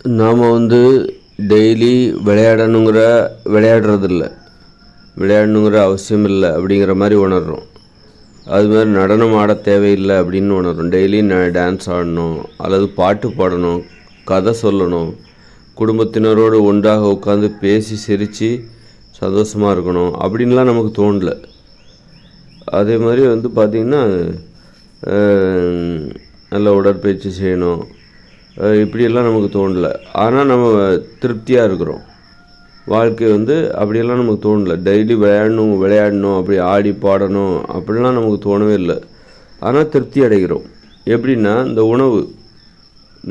நாம் டெய்லி விளையாடுறதில்ல, விளையாடணுங்கிற அவசியம் இல்லை அப்படிங்கிற மாதிரி உணர்கிறோம். அது மாதிரி நடனம் ஆட தேவையில்லை அப்படின்னு உணர்கிறோம். டெய்லி டான்ஸ் ஆடணும், அல்லது பாட்டு பாடணும், கதை சொல்லணும், குடும்பத்தினரோடு ஒன்றாக உட்காந்து பேசி சிரித்து சந்தோஷமாக இருக்கணும் அப்படின்லாம் நமக்கு தோணலை. அதே மாதிரி பார்த்திங்கன்னா நல்ல உடற்பயிற்சி செய்யணும் இப்படியெல்லாம் நமக்கு தோணலை. ஆனால் நம்ம திருப்தியாக இருக்கிறோம். வாழ்க்கை அப்படியெல்லாம் நமக்கு தோணலை. டெய்லி விளையாடணும் அப்படி ஆடி பாடணும் அப்படிலாம் நமக்கு தோணவே இல்லை. ஆனால் திருப்தி அடைகிறோம். எப்படின்னா இந்த உணவு,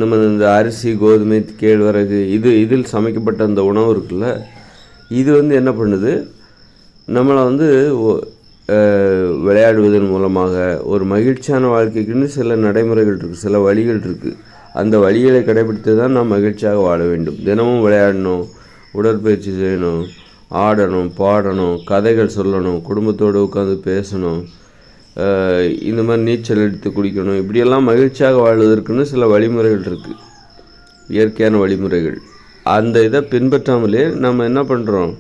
நம்ம இந்த அரிசி, கோதுமை, கேழ்வரகு இதில் சமைக்கப்பட்ட அந்த உணவு இருக்குல்ல, இது என்ன பண்ணுது, நம்மளை விளையாடுவதன் மூலமாக ஒரு மகிழ்ச்சியான வாழ்க்கைக்குன்னு சில நடைமுறைகள் இருக்குது, சில வழிகள் இருக்குது. அந்த வழிகளை கடைபிடித்து தான் நாம் மகிழ்ச்சியாக வாழ வேண்டும். தினமும் விளையாடணும், உடற்பயிற்சி செய்யணும், ஆடணும், பாடணும், கதைகள் சொல்லணும், குடும்பத்தோடு உட்காந்து பேசணும், இந்த மாதிரி நீச்சல் எடுத்து குடிக்கணும். இப்படியெல்லாம் மகிழ்ச்சியாக வாழ்வதற்குன்னு சில வழிமுறைகள் இருக்குது, இயற்கையான வழிமுறைகள். அந்த இதை பின்பற்றாமலே நம்ம என்ன பண்ணுறோம்,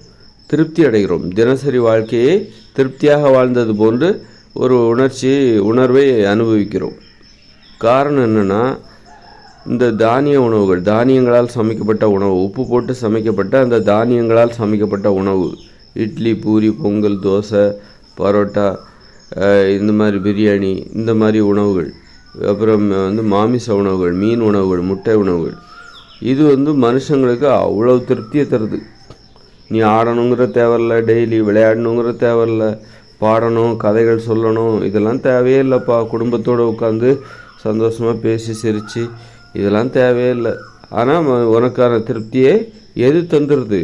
திருப்தி அடைகிறோம். தினசரி வாழ்க்கையை திருப்தியாக வாழ்ந்தது போன்று ஒரு உணர்வை அனுபவிக்கிறோம். காரணம் என்னென்னா, இந்த தானிய உணவுகள், தானியங்களால் சமைக்கப்பட்ட உணவு, உப்பு போட்டு சமைக்கப்பட்ட அந்த தானியங்களால் சமைக்கப்பட்ட உணவு, இட்லி, பூரி, பொங்கல், தோசை, பரோட்டா, இந்த மாதிரி பிரியாணி, இந்த மாதிரி உணவுகள், அப்புறம் மாமிச உணவுகள், மீன் உணவுகள், முட்டை உணவுகள், இது மனுஷங்களுக்கு அவ்வளோ திருப்தியை தருது. நீ ஆடணுங்கிற தேவையில்ல, டெய்லி விளையாடணுங்கிற தேவையில்ல, பாடணும், கதைகள் சொல்லணும், இதெல்லாம் தேவையே இல்லைப்பா. குடும்பத்தோடு உட்காந்து சந்தோஷமாக பேசி சிரித்து இதெல்லாம் தேவையே இல்லை. ஆனால் உனக்கான திருப்தியே எது தந்துடுது?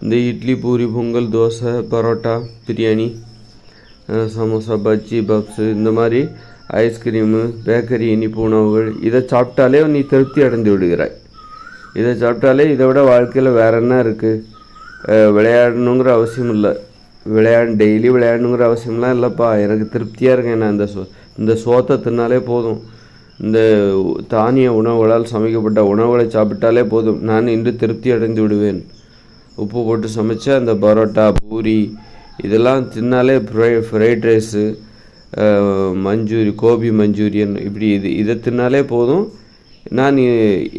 இந்த இட்லி, பூரி, பொங்கல், தோசை, பரோட்டா, பிரியாணி, சமோசா, பஜ்ஜி, பப்ஸு, இந்த மாதிரி ஐஸ்கிரீமு, பேக்கரி, இனிப்பு உணவுகள், இதை சாப்பிட்டாலே நீ திருப்தி அடைந்து விடுகிறாய். இதை சாப்பிட்டாலே இதை விட வாழ்க்கையில் வேறு என்ன இருக்குது? விளையாடணுங்கிற அவசியம் இல்லை, டெய்லி விளையாடணுங்கிற அவசியம்லாம் இல்லைப்பா. எனக்கு திருப்தியாக இருக்கேன், நான் இந்த சோத்தை தின்னாலே போதும், இந்த தானிய உணவுகளால் சமைக்கப்பட்ட உணவுகளை சாப்பிட்டாலே போதும், நான் இன்று திருப்தி அடைந்து விடுவேன். உப்பு போட்டு சமைச்ச அந்த பரோட்டா, பூரி இதெல்லாம் தின்னாலே, ஃப்ரைட் ரைஸு, கோபி மஞ்சூரியன், இப்படி இதை தின்னாலே போதும், நான்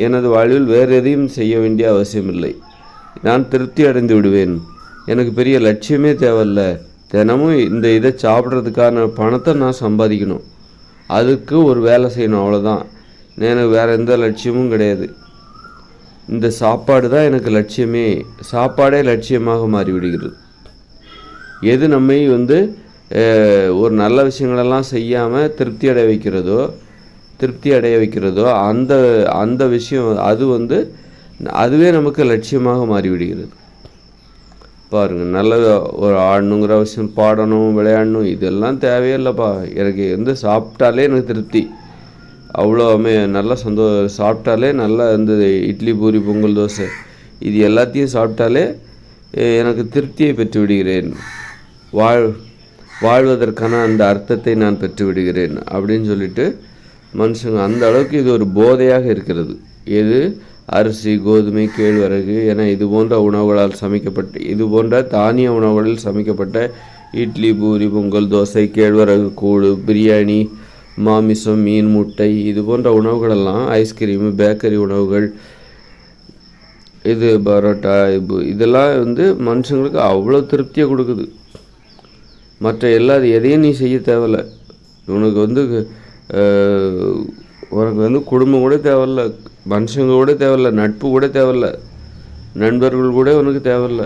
எனது வாழ்வில் வேறு எதையும் செய்ய வேண்டிய அவசியமில்லை, நான் திருப்தி அடைந்து விடுவேன். எனக்கு பெரிய லட்சியமே தேவையில்லை. தினமும் இதை சாப்பிட்றதுக்கான பணத்தை நான் சம்பாதிக்கணும், அதுக்கு ஒரு வேலை செய்யணும், அவ்வளோதான். எனக்கு வேறு எந்த லட்சியமும் கிடையாது. இந்த சாப்பாடு தான் எனக்கு லட்சியமே. சாப்பாடே லட்சியமாக மாறிவிடுகிறது. எது நம்மை ஒரு நல்ல விஷயங்களெல்லாம் செய்யாமல் திருப்தி அடைய வைக்கிறதோ அந்த விஷயம் அதுவே நமக்கு லட்சியமாக மாறிவிடுகிறது. பாருங்கள், நல்ல ஒரு ஆடணுங்கிற அவசியம், பாடணும், விளையாடணும், இதெல்லாம் தேவையே இல்லைப்பா. எனக்கு சாப்பிட்டாலே எனக்கு திருப்தி, அவ்வளோ நல்லா சாப்பிட்டாலே நல்லா இட்லி, பூரி, பொங்கல், தோசை, இது எல்லாத்தையும் சாப்பிட்டாலே எனக்கு திருப்தியை பெற்று விடுகிறேன். வாழ்வதற்கான அந்த அர்த்தத்தை நான் பெற்று விடுகிறேன் அப்படின்னு சொல்லிட்டு மனுஷங்க அந்த அளவுக்கு இது ஒரு போதையாக இருக்கிறது. எது? அரிசி, கோதுமை, கேழ்வரகு என இது போன்ற உணவுகளால் இது போன்ற தானிய உணவுகளில் சமைக்கப்பட்ட இட்லி, பூரி, பொங்கல், தோசை, கேழ்வரகு கூழ், பிரியாணி, மாமிசம், மீன், முட்டை, இது போன்ற உணவுகளெல்லாம், ஐஸ்கிரீமு, பேக்கரி உணவுகள், இது பரோட்டா, இதெல்லாம் மனுஷங்களுக்கு அவ்வளோ திருப்தியை கொடுக்குது. மற்ற எதையும் நீ செய்ய தேவையில்லை. உனக்கு குடும்பம் கூட தேவையில்லை, மனுஷங்க கூட தேவையில்லை, நட்பு கூட தேவையில்லை, நண்பர்கள் கூட உனக்கு தேவையில்லை,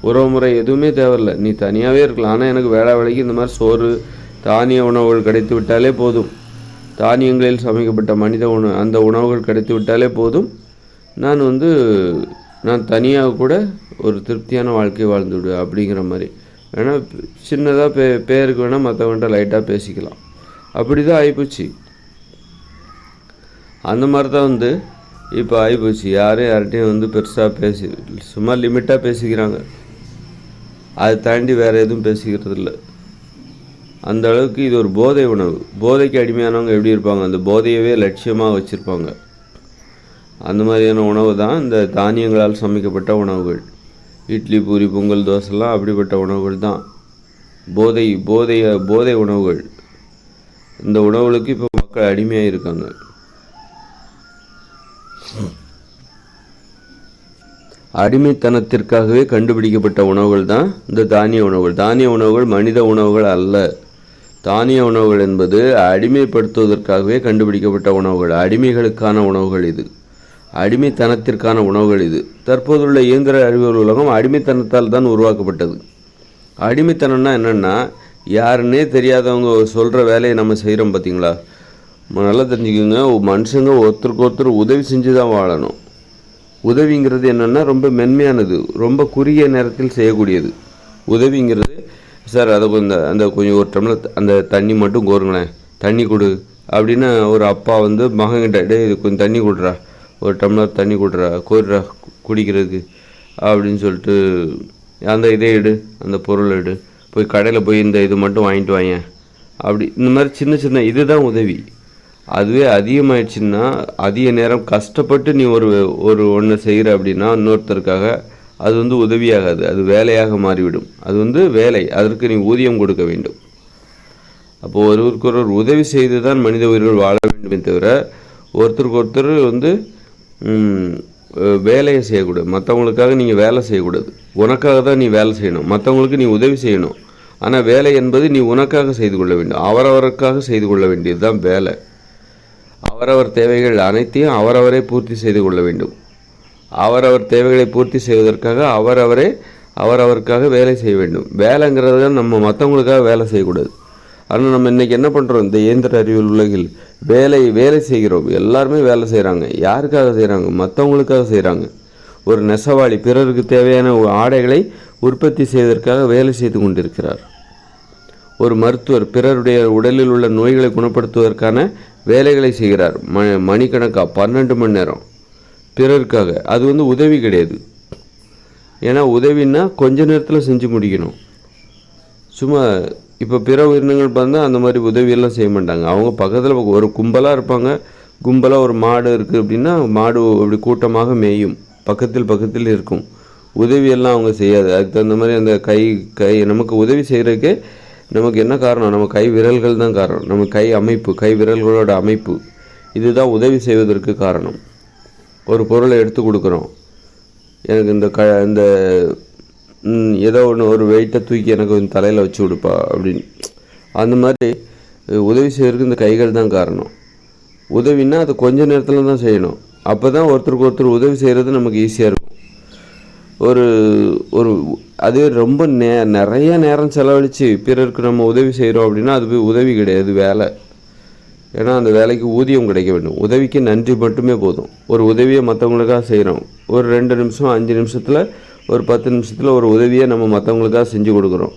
உறவு முறை எதுவுமே தேவையில்லை. நீ தனியாகவே இருக்கலாம். ஆனால் எனக்கு வேலைக்கு இந்த மாதிரி சோறு, தானிய உணவுகள் கிடைத்து விட்டாலே போதும், தானியங்களில் சமைக்கப்பட்ட அந்த உணவுகள் கிடைத்து விட்டாலே போதும், நான் தனியாக கூட ஒரு திருப்தியான வாழ்க்கை வாழ்ந்து விடுவேன் அப்படிங்கிற மாதிரி. வேணால் சின்னதாக பேருக்கு வேணால் மற்றவன்ட்ட லைட்டாக பேசிக்கலாம். அப்படி தான் ஆகிப்போச்சு. அந்த மாதிரி தான் இப்போ ஆகிப்போச்சு. யார்கிட்டையும் பெருசாக சும்மா லிமிட்டாக பேசிக்கிறாங்க. அதை தாண்டி வேறு எதுவும் பேசிக்கிறது இல்லை. அந்த அளவுக்கு இது ஒரு போதை உணவு. போதைக்கு அடிமையானவங்க எப்படி இருப்பாங்க? அந்த போதையவே லட்சியமாக வச்சுருப்பாங்க. அந்த மாதிரியான உணவு தான் இந்த தானியங்களால் சமைக்கப்பட்ட உணவுகள். இட்லி, பூரி, பொங்கல், தோசைலாம் அப்படிப்பட்ட உணவுகள் தான். போதை உணவுகள். இந்த உணவுகளுக்கு இப்போ மக்கள் அடிமையாக இருக்காங்க. அடிமைத்தனத்திற்காகவே கண்டுபிடிக்கப்பட்ட உணவுகள் தான் இந்த தானிய உணவுகள். தானிய உணவுகள் மனித உணவுகள் அல்ல. தானிய உணவுகள் என்பது அடிமைப்படுத்துவதற்காகவே கண்டுபிடிக்கப்பட்ட உணவுகள். அடிமைகளுக்கான உணவுகள் இது. அடிமைத்தனத்திற்கான உணவுகள் இது. தற்போதுள்ள இயந்திர அறிவியல் உலகம் அடிமைத்தனத்தால் தான் உருவாக்கப்பட்டது. அடிமைத்தனம்னா என்னென்னா, யாருன்னே தெரியாதவங்க சொல்கிற வேலையை நம்ம செய்கிறோம் பார்த்தீங்களா. நல்லா தெரிஞ்சுக்கோங்க, மனுஷங்க ஒருத்தருக்கு ஒருத்தர் உதவி செஞ்சு தான் வாழணும். உதவிங்கிறது என்னென்னா ரொம்ப மென்மையானது, ரொம்ப குறுகிய நேரத்தில் செய்யக்கூடியது. உதவிங்கிறது, சார் அதை கொஞ்சம் ஒரு டம்ளர் அந்த தண்ணி மட்டும் கோருங்களேன், தண்ணி கொடு அப்படின்னு ஒரு அப்பா மகன்கிட்ட, டே இது கொஞ்சம் தண்ணி கொடுறா, ஒரு டம்ளர் தண்ணி கொடுறா, கோருறா குடிக்கிறதுக்கு அப்படின்னு சொல்லிட்டு, அந்த இதை எடு, அந்த பொருளை எடு, போய் கடையில் போய் இந்த இது மட்டும் வாங்கிட்டு வாங்க அப்படி. இந்த மாதிரி சின்ன சின்ன இதுதான் உதவி. அதுவே அதிகமாகிடுச்சுன்னா, அதிக நேரம் கஷ்டப்பட்டு நீ ஒரு ஒன்று செய்கிற அப்படின்னா இன்னொருத்தருக்காக, அது உதவியாகாது, அது வேலையாக மாறிவிடும். அது வேலை, அதற்கு நீ ஊதியம் கொடுக்க வேண்டும். அப்போது ஒருவருக்கொருவர் உதவி செய்து தான் மனித உயிர்கள் வாழ வேண்டுமே தவிர, ஒருத்தருக்கு ஒருத்தர் வேலையை செய்யக்கூடாது. மற்றவங்களுக்காக நீங்கள் வேலை செய்யக்கூடாது. உனக்காக தான் நீ வேலை செய்யணும், மற்றவங்களுக்கு நீ உதவி செய்யணும். ஆனால் வேலை என்பது நீ உனக்காக செய்து கொள்ள வேண்டும், அவரவருக்காக செய்து கொள்ள வேண்டியது தான் வேலை. அவரவர் தேவைகள் அனைத்தையும் அவரவரே பூர்த்தி செய்து கொள்ள வேண்டும். அவரவர் தேவைகளை பூர்த்தி செய்வதற்காக அவரவருக்காக வேலை செய்ய வேண்டும். வேலைங்கிறது நம்ம மற்றவங்களுக்காக வேலை செய்யக்கூடாது. ஆனால் நம்ம இன்றைக்கி என்ன பண்ணுறோம், இந்த இயந்திர அறிவியல் உலகில் வேலை செய்கிறோம். எல்லாருமே வேலை செய்கிறாங்க. யாருக்காக செய்கிறாங்க? மற்றவங்களுக்காக செய்கிறாங்க. ஒரு நெசவாளி பிறருக்கு தேவையான ஆடைகளை உற்பத்தி செய்வதற்காக வேலை செய்து கொண்டிருக்கிறார். ஒரு மருத்துவர் பிறருடைய உடலில் உள்ள நோய்களை குணப்படுத்துவதற்கான வேலைகளை செய்கிறார். மணிக்கணக்காக 12 மணி நேரம் பிறருக்காக. அது உதவி கிடையாது. ஏன்னா உதவின்னா கொஞ்ச நேரத்தில் செஞ்சு முடிக்கணும். சும்மா இப்போ பிற உயிரினங்கள் பார்த்தா அந்த மாதிரி உதவியெல்லாம் செய்ய மாட்டாங்க. அவங்க பக்கத்தில் ஒரு கும்பலாக இருப்பாங்க. கும்பலாக ஒரு மாடு இருக்குது அப்படின்னா மாடு அப்படி கூட்டமாக மேயும், பக்கத்தில் இருக்கும். உதவியெல்லாம் அவங்க செய்யாது. அதுக்கு தகுந்த மாதிரி அந்த கை நமக்கு உதவி செய்கிறதுக்கே நமக்கு என்ன காரணம்? நம்ம கை விரல்கள் தான் காரணம். நம்ம கை விரல்களோட அமைப்பு இதுதான் உதவி செய்வதற்கு காரணம். ஒரு பொருளை எடுத்து கொடுக்குறோம், எனக்கு இந்த ஏதோ ஒரு வெயிட்டை தூக்கி எனக்கு கொஞ்சம் தலையில் வச்சு கொடுப்பா அப்படின்னு. அந்த மாதிரி உதவி செய்வதற்கு இந்த கைகள் தான் காரணம். உதவின்னா அது கொஞ்ச நேரத்தில் தான் செய்யணும். அப்போ தான் ஒருத்தருக்கு ஒருத்தர் உதவி செய்கிறது நமக்கு ஈஸியாக இருக்கும். ஒரு அது ரொம்ப நிறைய நேரம் செலவழித்து பிறருக்கு நம்ம உதவி செய்கிறோம் அப்படின்னா அது உதவி கிடையாது, வேலை. ஏன்னா அந்த வேலைக்கு ஊதியம் கிடைக்க வேண்டும். உதவிக்கு நன்றி மட்டுமே போதும். ஒரு உதவியை மற்றவங்களுக்காக செய்கிறோம். ஒரு 2 நிமிஷம் 5 நிமிஷத்தில் ஒரு 10 நிமிஷத்தில் ஒரு உதவியை நம்ம மற்றவங்களுக்காக செஞ்சு கொடுக்குறோம்.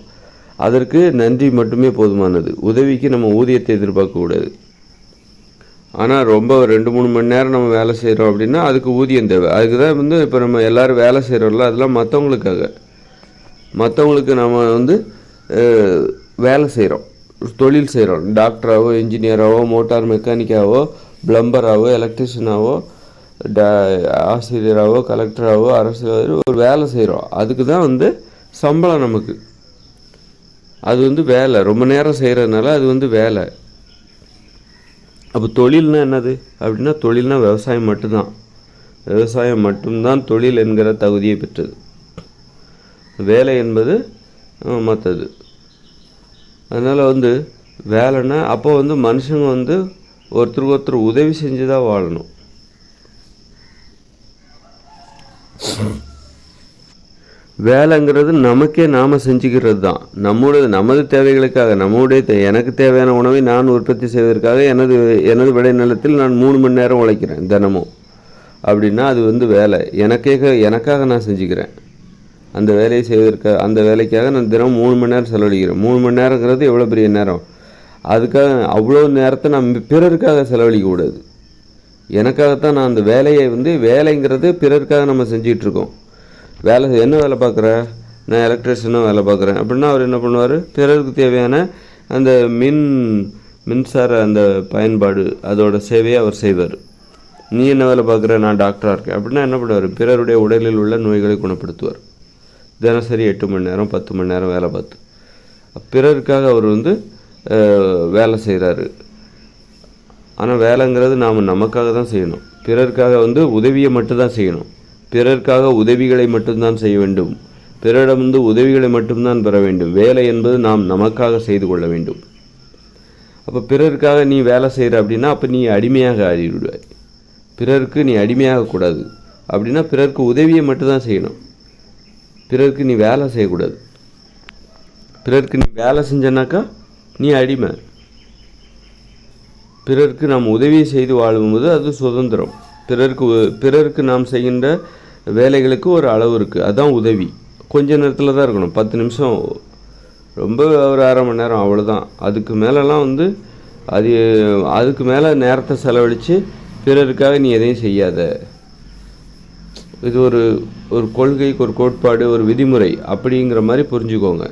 அதற்கு நன்றி மட்டுமே போதுமானது. உதவிக்கு நம்ம ஊதியத்தை எதிர்பார்க்கக்கூடாது. ஆனால் ரொம்ப 2-3 மணி நேரம் நம்ம வேலை செய்கிறோம் அப்படின்னா அதுக்கு ஊதியம் தேவை. அதுக்கு தான் இப்போ நம்ம எல்லோரும் வேலை செய்கிறோம்ல, அதெல்லாம் மற்றவங்களுக்காக. மற்றவங்களுக்கு நம்ம வேலை செய்கிறோம், தொழில் செய்கிறோம். டாக்டராகவோ, இன்ஜினியராகவோ, மோட்டார் மெக்கானிக்காவோ, பிளம்பராகவோ, எலக்ட்ரிஷியனாகவோ, ஆசிரியராகவோ, கலெக்டராகவோ, அரசியல் ஒரு வேலை செய்கிறோம். அதுக்கு தான் சம்பளம் நமக்கு. அது வேலை, ரொம்ப நேரம் செய்கிறதுனால அது வேலை. அப்போ தொழில்னா என்னது அப்படின்னா, தொழில்னா விவசாயம் மட்டும்தான். விவசாயம் மட்டும்தான் தொழில் என்கிற தகுதியை பெற்றது. வேலை என்பது மற்றது. அதனால் வேலைன்னா அப்போ மனுஷங்க ஒருத்தருக்கு ஒருத்தர் உதவி செஞ்சு தான் வாழணும். வேலைங்கிறது நமக்கே நாம் செஞ்சுக்கிறது தான். நமது தேவைகளுக்காக, எனக்கு தேவையான உணவை நான் உற்பத்தி செய்வதற்காக எனது விளைநிலத்தில் நான் 3 மணி நேரம் உழைக்கிறேன் தினமும் அப்படின்னா அது வேலை. எனக்காக நான் செஞ்சுக்கிறேன். அந்த வேலையை செய்வதற்காக, அந்த வேலைக்காக நான் தினமும் 3 மணி நேரம் செலவழிக்கிறேன். 3 மணி நேரங்கிறது எவ்வளோ பெரிய நேரம். அதுக்காக அவ்வளோ நேரத்தை நான் பிறருக்காக செலவழிக்கக்கூடாது. எனக்காகத்தான் நான் அந்த வேலையை வேலைங்கிறது பிறருக்காக நம்ம செஞ்சிகிட்ருக்கோம். என்ன வேலை பார்க்குற? நான் எலக்ட்ரிஷியனாக வேலை பார்க்குறேன் அப்படின்னா அவர் என்ன பண்ணுவார்? பிறருக்கு தேவையான அந்த மின்சார அந்த பயன்பாடு அதோட சேவையை அவர் செய்வார். நீ என்ன வேலை பார்க்குற, நான் டாக்டராக இருக்கேன் அப்படின்னா என்ன பண்ணுவார், பிறருடைய உடலில் உள்ள நோய்களை குணப்படுத்துவார். தினசரி 8 மணி நேரம் 10 மணி நேரம் வேலை பார்த்து பிறருக்காக அவர் வேலை செய்கிறாரு. ஆனால் வேலைங்கிறது நாம் நமக்காக தான் செய்யணும். பிறருக்காக உதவியை மட்டும்தான் செய்யணும். பிறருக்காக உதவிகளை மட்டும்தான் செய்ய வேண்டும். பிறரிடம் உதவிகளை மட்டும்தான் பெற வேண்டும். வேலை என்பது நாம் நமக்காக செய்து கொள்ள வேண்டும். அப்போ பிறருக்காக நீ வேலை செய்கிற அப்படின்னா அப்போ நீ அடிமையாக ஆகிவிடுவாய். பிறருக்கு நீ அடிமையாகக்கூடாது. அப்படின்னா பிறருக்கு உதவியை மட்டும்தான் செய்யணும். பிறருக்கு நீ வேலை செய்யக்கூடாது. பிறருக்கு நீ வேலை செஞ்சனாக்கா நீ அடிமை. பிறருக்கு நாம் உதவியை செய்து வாழும்போது அது சுதந்திரம். பிறருக்கு நாம் செய்கின்ற வேலைகளுக்கு ஒரு அளவு இருக்குது. அதுதான் உதவி. கொஞ்ச நேரத்தில் தான் இருக்கணும். 10 நிமிஷம், ரொம்ப ஒரு அரை மணி நேரம், அவ்வளோதான். அதுக்கு மேலெலாம் அதுக்கு மேலே நேரத்தை செலவழித்து பிறருக்காக நீ எதையும் செய்யாத. இது ஒரு கொள்கைக்கு ஒரு கோட்பாடு, ஒரு விதிமுறை அப்படிங்கிற மாதிரி புரிஞ்சுக்கோங்க.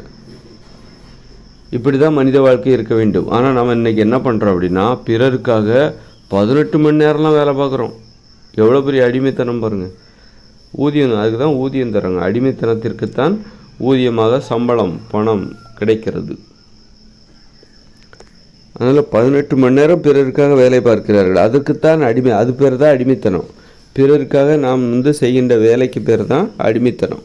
இப்படி தான் மனித வாழ்க்கை இருக்க வேண்டும். ஆனால் நம்ம இன்றைக்கி என்ன பண்ணுறோம் அப்படின்னா, பிறருக்காக 18 மணி நேரம்லாம் வேலை பார்க்குறோம். எவ்வளோ பெரிய அடிமைத்தனம் பாருங்கள். ஊதியம், அதுக்கு தான் ஊதியம் தராங்க. அடிமைத்தனத்திற்குத்தான் ஊதியமாக சம்பளம், பணம் கிடைக்கிறது. அதனால் 18 மணி நேரம் பிறருக்காக வேலை பார்க்கிறார்கள். அதுக்குத்தான் அடிமை. அது பேர் தான் அடிமைத்தனம். பிறருக்காக நாம் செய்கின்ற வேலைக்கு பேர் தான் அடிமைத்தனம்.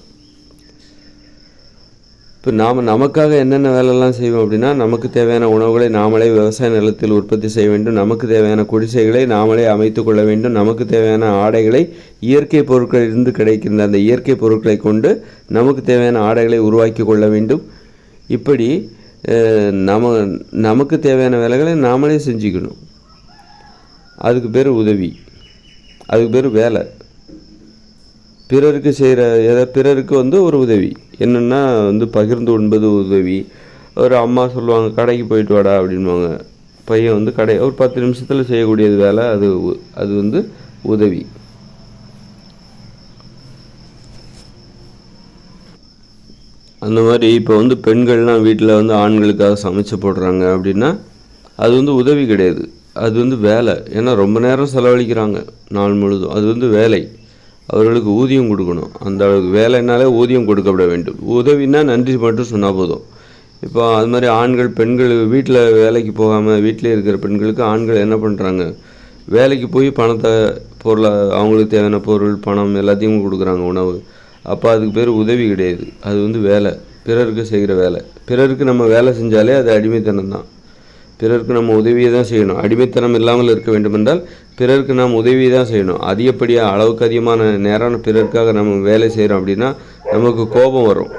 இப்போ நாம் நமக்காக என்னென்ன வேலைலாம் செய்வோம் அப்படின்னா, நமக்கு தேவையான உணவுகளை நாமளே விவசாய நிலத்தில் உற்பத்தி செய்ய வேண்டும். நமக்கு தேவையான குடிசைகளை நாமளே அமைத்து கொள்ள வேண்டும். நமக்கு தேவையான ஆடைகளை இயற்கை பொருட்களிலிருந்து கிடைக்கின்ற அந்த இயற்கை பொருட்களை கொண்டு நமக்கு தேவையான ஆடைகளை உருவாக்கி கொள்ள வேண்டும். இப்படி நமக்கு தேவையான வேலைகளை நாமளே செஞ்சுக்கணும். அதுக்கு பேர் உதவி, அதுக்கு பேர் வேலை. பிறருக்கு செய்கிற பிறருக்கு ஒரு உதவி என்னென்னா பகிர்ந்து உண்பது உதவி. ஒரு அம்மா சொல்லுவாங்க, கடைக்கு போயிட்டு வாடா அப்படின்வாங்க. பையன் கடை ஒரு 10 நிமிஷத்தில் செய்யக்கூடியது வேலை. அது உதவி. அந்த மாதிரி இப்போ பெண்கள்லாம் வீட்டில் ஆண்களுக்காக சமைச்சு போடுறாங்க அப்படின்னா அது உதவி கிடையாது. அது வேலை. ஏன்னா ரொம்ப நேரம் செலவழிக்கிறாங்க நாள் முழுதும். அது வேலை. அவர்களுக்கு ஊதியம் கொடுக்கணும். அந்த அளவுக்கு வேலைனாலே ஊதியம் கொடுக்கப்பட வேண்டும். உதவினா நன்றி மட்டும் சொன்னால் போதும். இப்போ அது மாதிரி ஆண்கள் பெண்கள் வீட்டில் வேலைக்கு போகாமல் வீட்டிலே இருக்கிற பெண்களுக்கு ஆண்கள் என்ன பண்ணுறாங்க, வேலைக்கு போய் பணத்தை பொருளை அவங்களுக்கு தேவையான பொருள் பணம் எல்லாத்தையும் கொடுக்குறாங்க, உணவு. அப்போ அதுக்கு பேர் உதவி கிடையாது. அது வேலை, பிறருக்கு செய்கிற வேலை. பிறருக்கு நம்ம வேலை செஞ்சாலே அது அடிமைத்தனம் தான். பிறருக்கு நம்ம உதவியை தான் செய்யணும். அடிமைத்தனம் இல்லாமல் இருக்க வேண்டுமென்றால் பிறருக்கு நாம் உதவியை தான் செய்யணும். அதிகப்படியாக அளவுக்கு அதிகமான நேரம் பிறருக்காக நம்ம வேலை செய்கிறோம் அப்படின்னா நமக்கு கோபம் வரும்.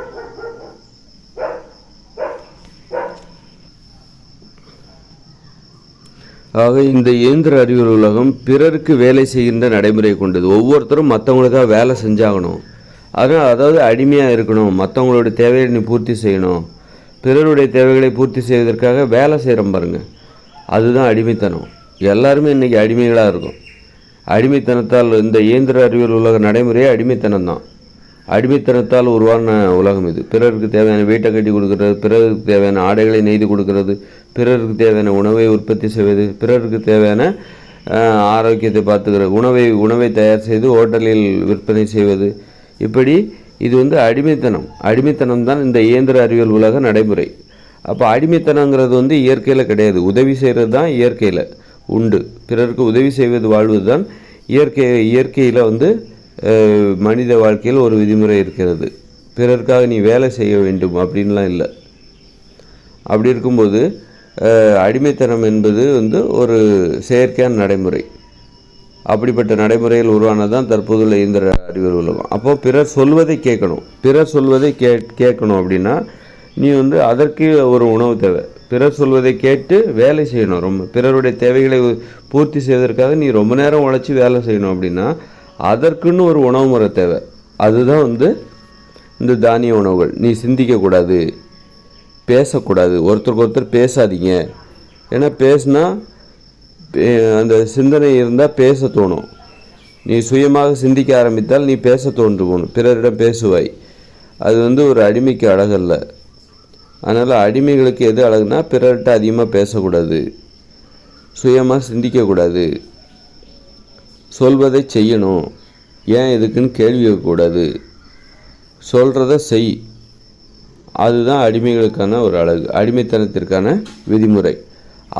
ஆக இந்த இயந்திர அறிவியல் உலகம் பிறருக்கு வேலை செய்கின்ற நடைமுறை கொண்டது. ஒவ்வொருத்தரும் மற்றவங்களுக்காக வேலை செஞ்சாகணும். அதாவது அடிமையாக இருக்கணும். மற்றவங்களுடைய தேவையை நீ பூர்த்தி செய்யணும். பிறருடைய தேவைகளை பூர்த்தி செய்வதற்காக வேலை செய்கிறோம் பாருங்கள், அதுதான் அடிமைத்தனம். எல்லாருமே இன்றைக்கி அடிமைகளாக இருக்கும். அடிமைத்தனத்தால் இந்த இயந்திர அறிவியல் உலக நடைமுறையே அடிமைத்தனம் தான். அடிமைத்தனத்தால் உருவான உலகம் இது. பிறருக்கு தேவையான வீட்டை கட்டி கொடுக்கறது, பிறருக்கு தேவையான ஆடைகளை நெய்து கொடுக்கறது, பிறருக்கு தேவையான உணவை உற்பத்தி செய்வது, பிறருக்கு தேவையான ஆரோக்கியத்தை பார்த்துக்கிறது, உணவை தயார் செய்து ஹோட்டலில் விற்பனை செய்வது. இப்படி இது அடிமைத்தனம் தான் இந்த இயந்திர அறிவியல் உலக நடைமுறை. அப்போ அடிமைத்தனங்கிறது இயற்கையில் கிடையாது. உதவி செய்கிறது தான் இயற்கையில் உண்டு. பிறருக்கு உதவி செய்வது வாழ்வது தான் இயற்கையில் மனித வாழ்க்கையில் ஒரு விதிமுறை இருக்கிறது. பிறருக்காக நீ வேலை செய்ய வேண்டும் அப்படின்லாம் இல்லை. அப்படி இருக்கும்போது அடிமைத்தனம் என்பது ஒரு செயற்கையான நடைமுறை. அப்படிப்பட்ட நடைமுறையில் உருவானதான் தற்போதுள்ள இயந்திர அறிவியல் உலகம். அப்போ பிறர் சொல்வதை கேட்கணும். பிறர் சொல்வதை கேட்கணும் அப்படின்னா நீ அதற்கு ஒரு உணவு தேவை. பிறர் சொல்வதை கேட்டு வேலை செய்யணும். பிறருடைய தேவைகளை பூர்த்தி செய்வதற்காக நீ ரொம்ப நேரம் உழைச்சி வேலை செய்யணும் அப்படின்னா அதற்குன்னு ஒரு உணவு முறை தேவை. அதுதான் இந்த தானிய உணவுகள். நீ சிந்திக்கக்கூடாது, பேசக்கூடாது, ஒருத்தருக்கு ஒருத்தர் பேசாதீங்க. ஏன்னா பேசுனா அந்த சிந்தனை இருந்தால் பேச தோணும். நீ சுயமாக சிந்திக்க ஆரம்பித்தால் நீ பேச தோன்று போகணும், பிறரிடம் பேசுவாய். அது ஒரு அடிமைக்கு அழகல்ல. அதனால் அடிமைகளுக்கு எது அழகுனா பிறர்கிட்ட அதிகமாக பேசக்கூடாது, சுயமாக சிந்திக்கக்கூடாது. சொல்வதை செய்யணும், ஏன் எதுக்குன்னு கேள்வி கேட்கக்கூடாது, சொல்கிறத செய். அதுதான் அடிமைகளுக்கான ஒரு அழகு, அடிமைத்தனத்திற்கான விதிமுறை.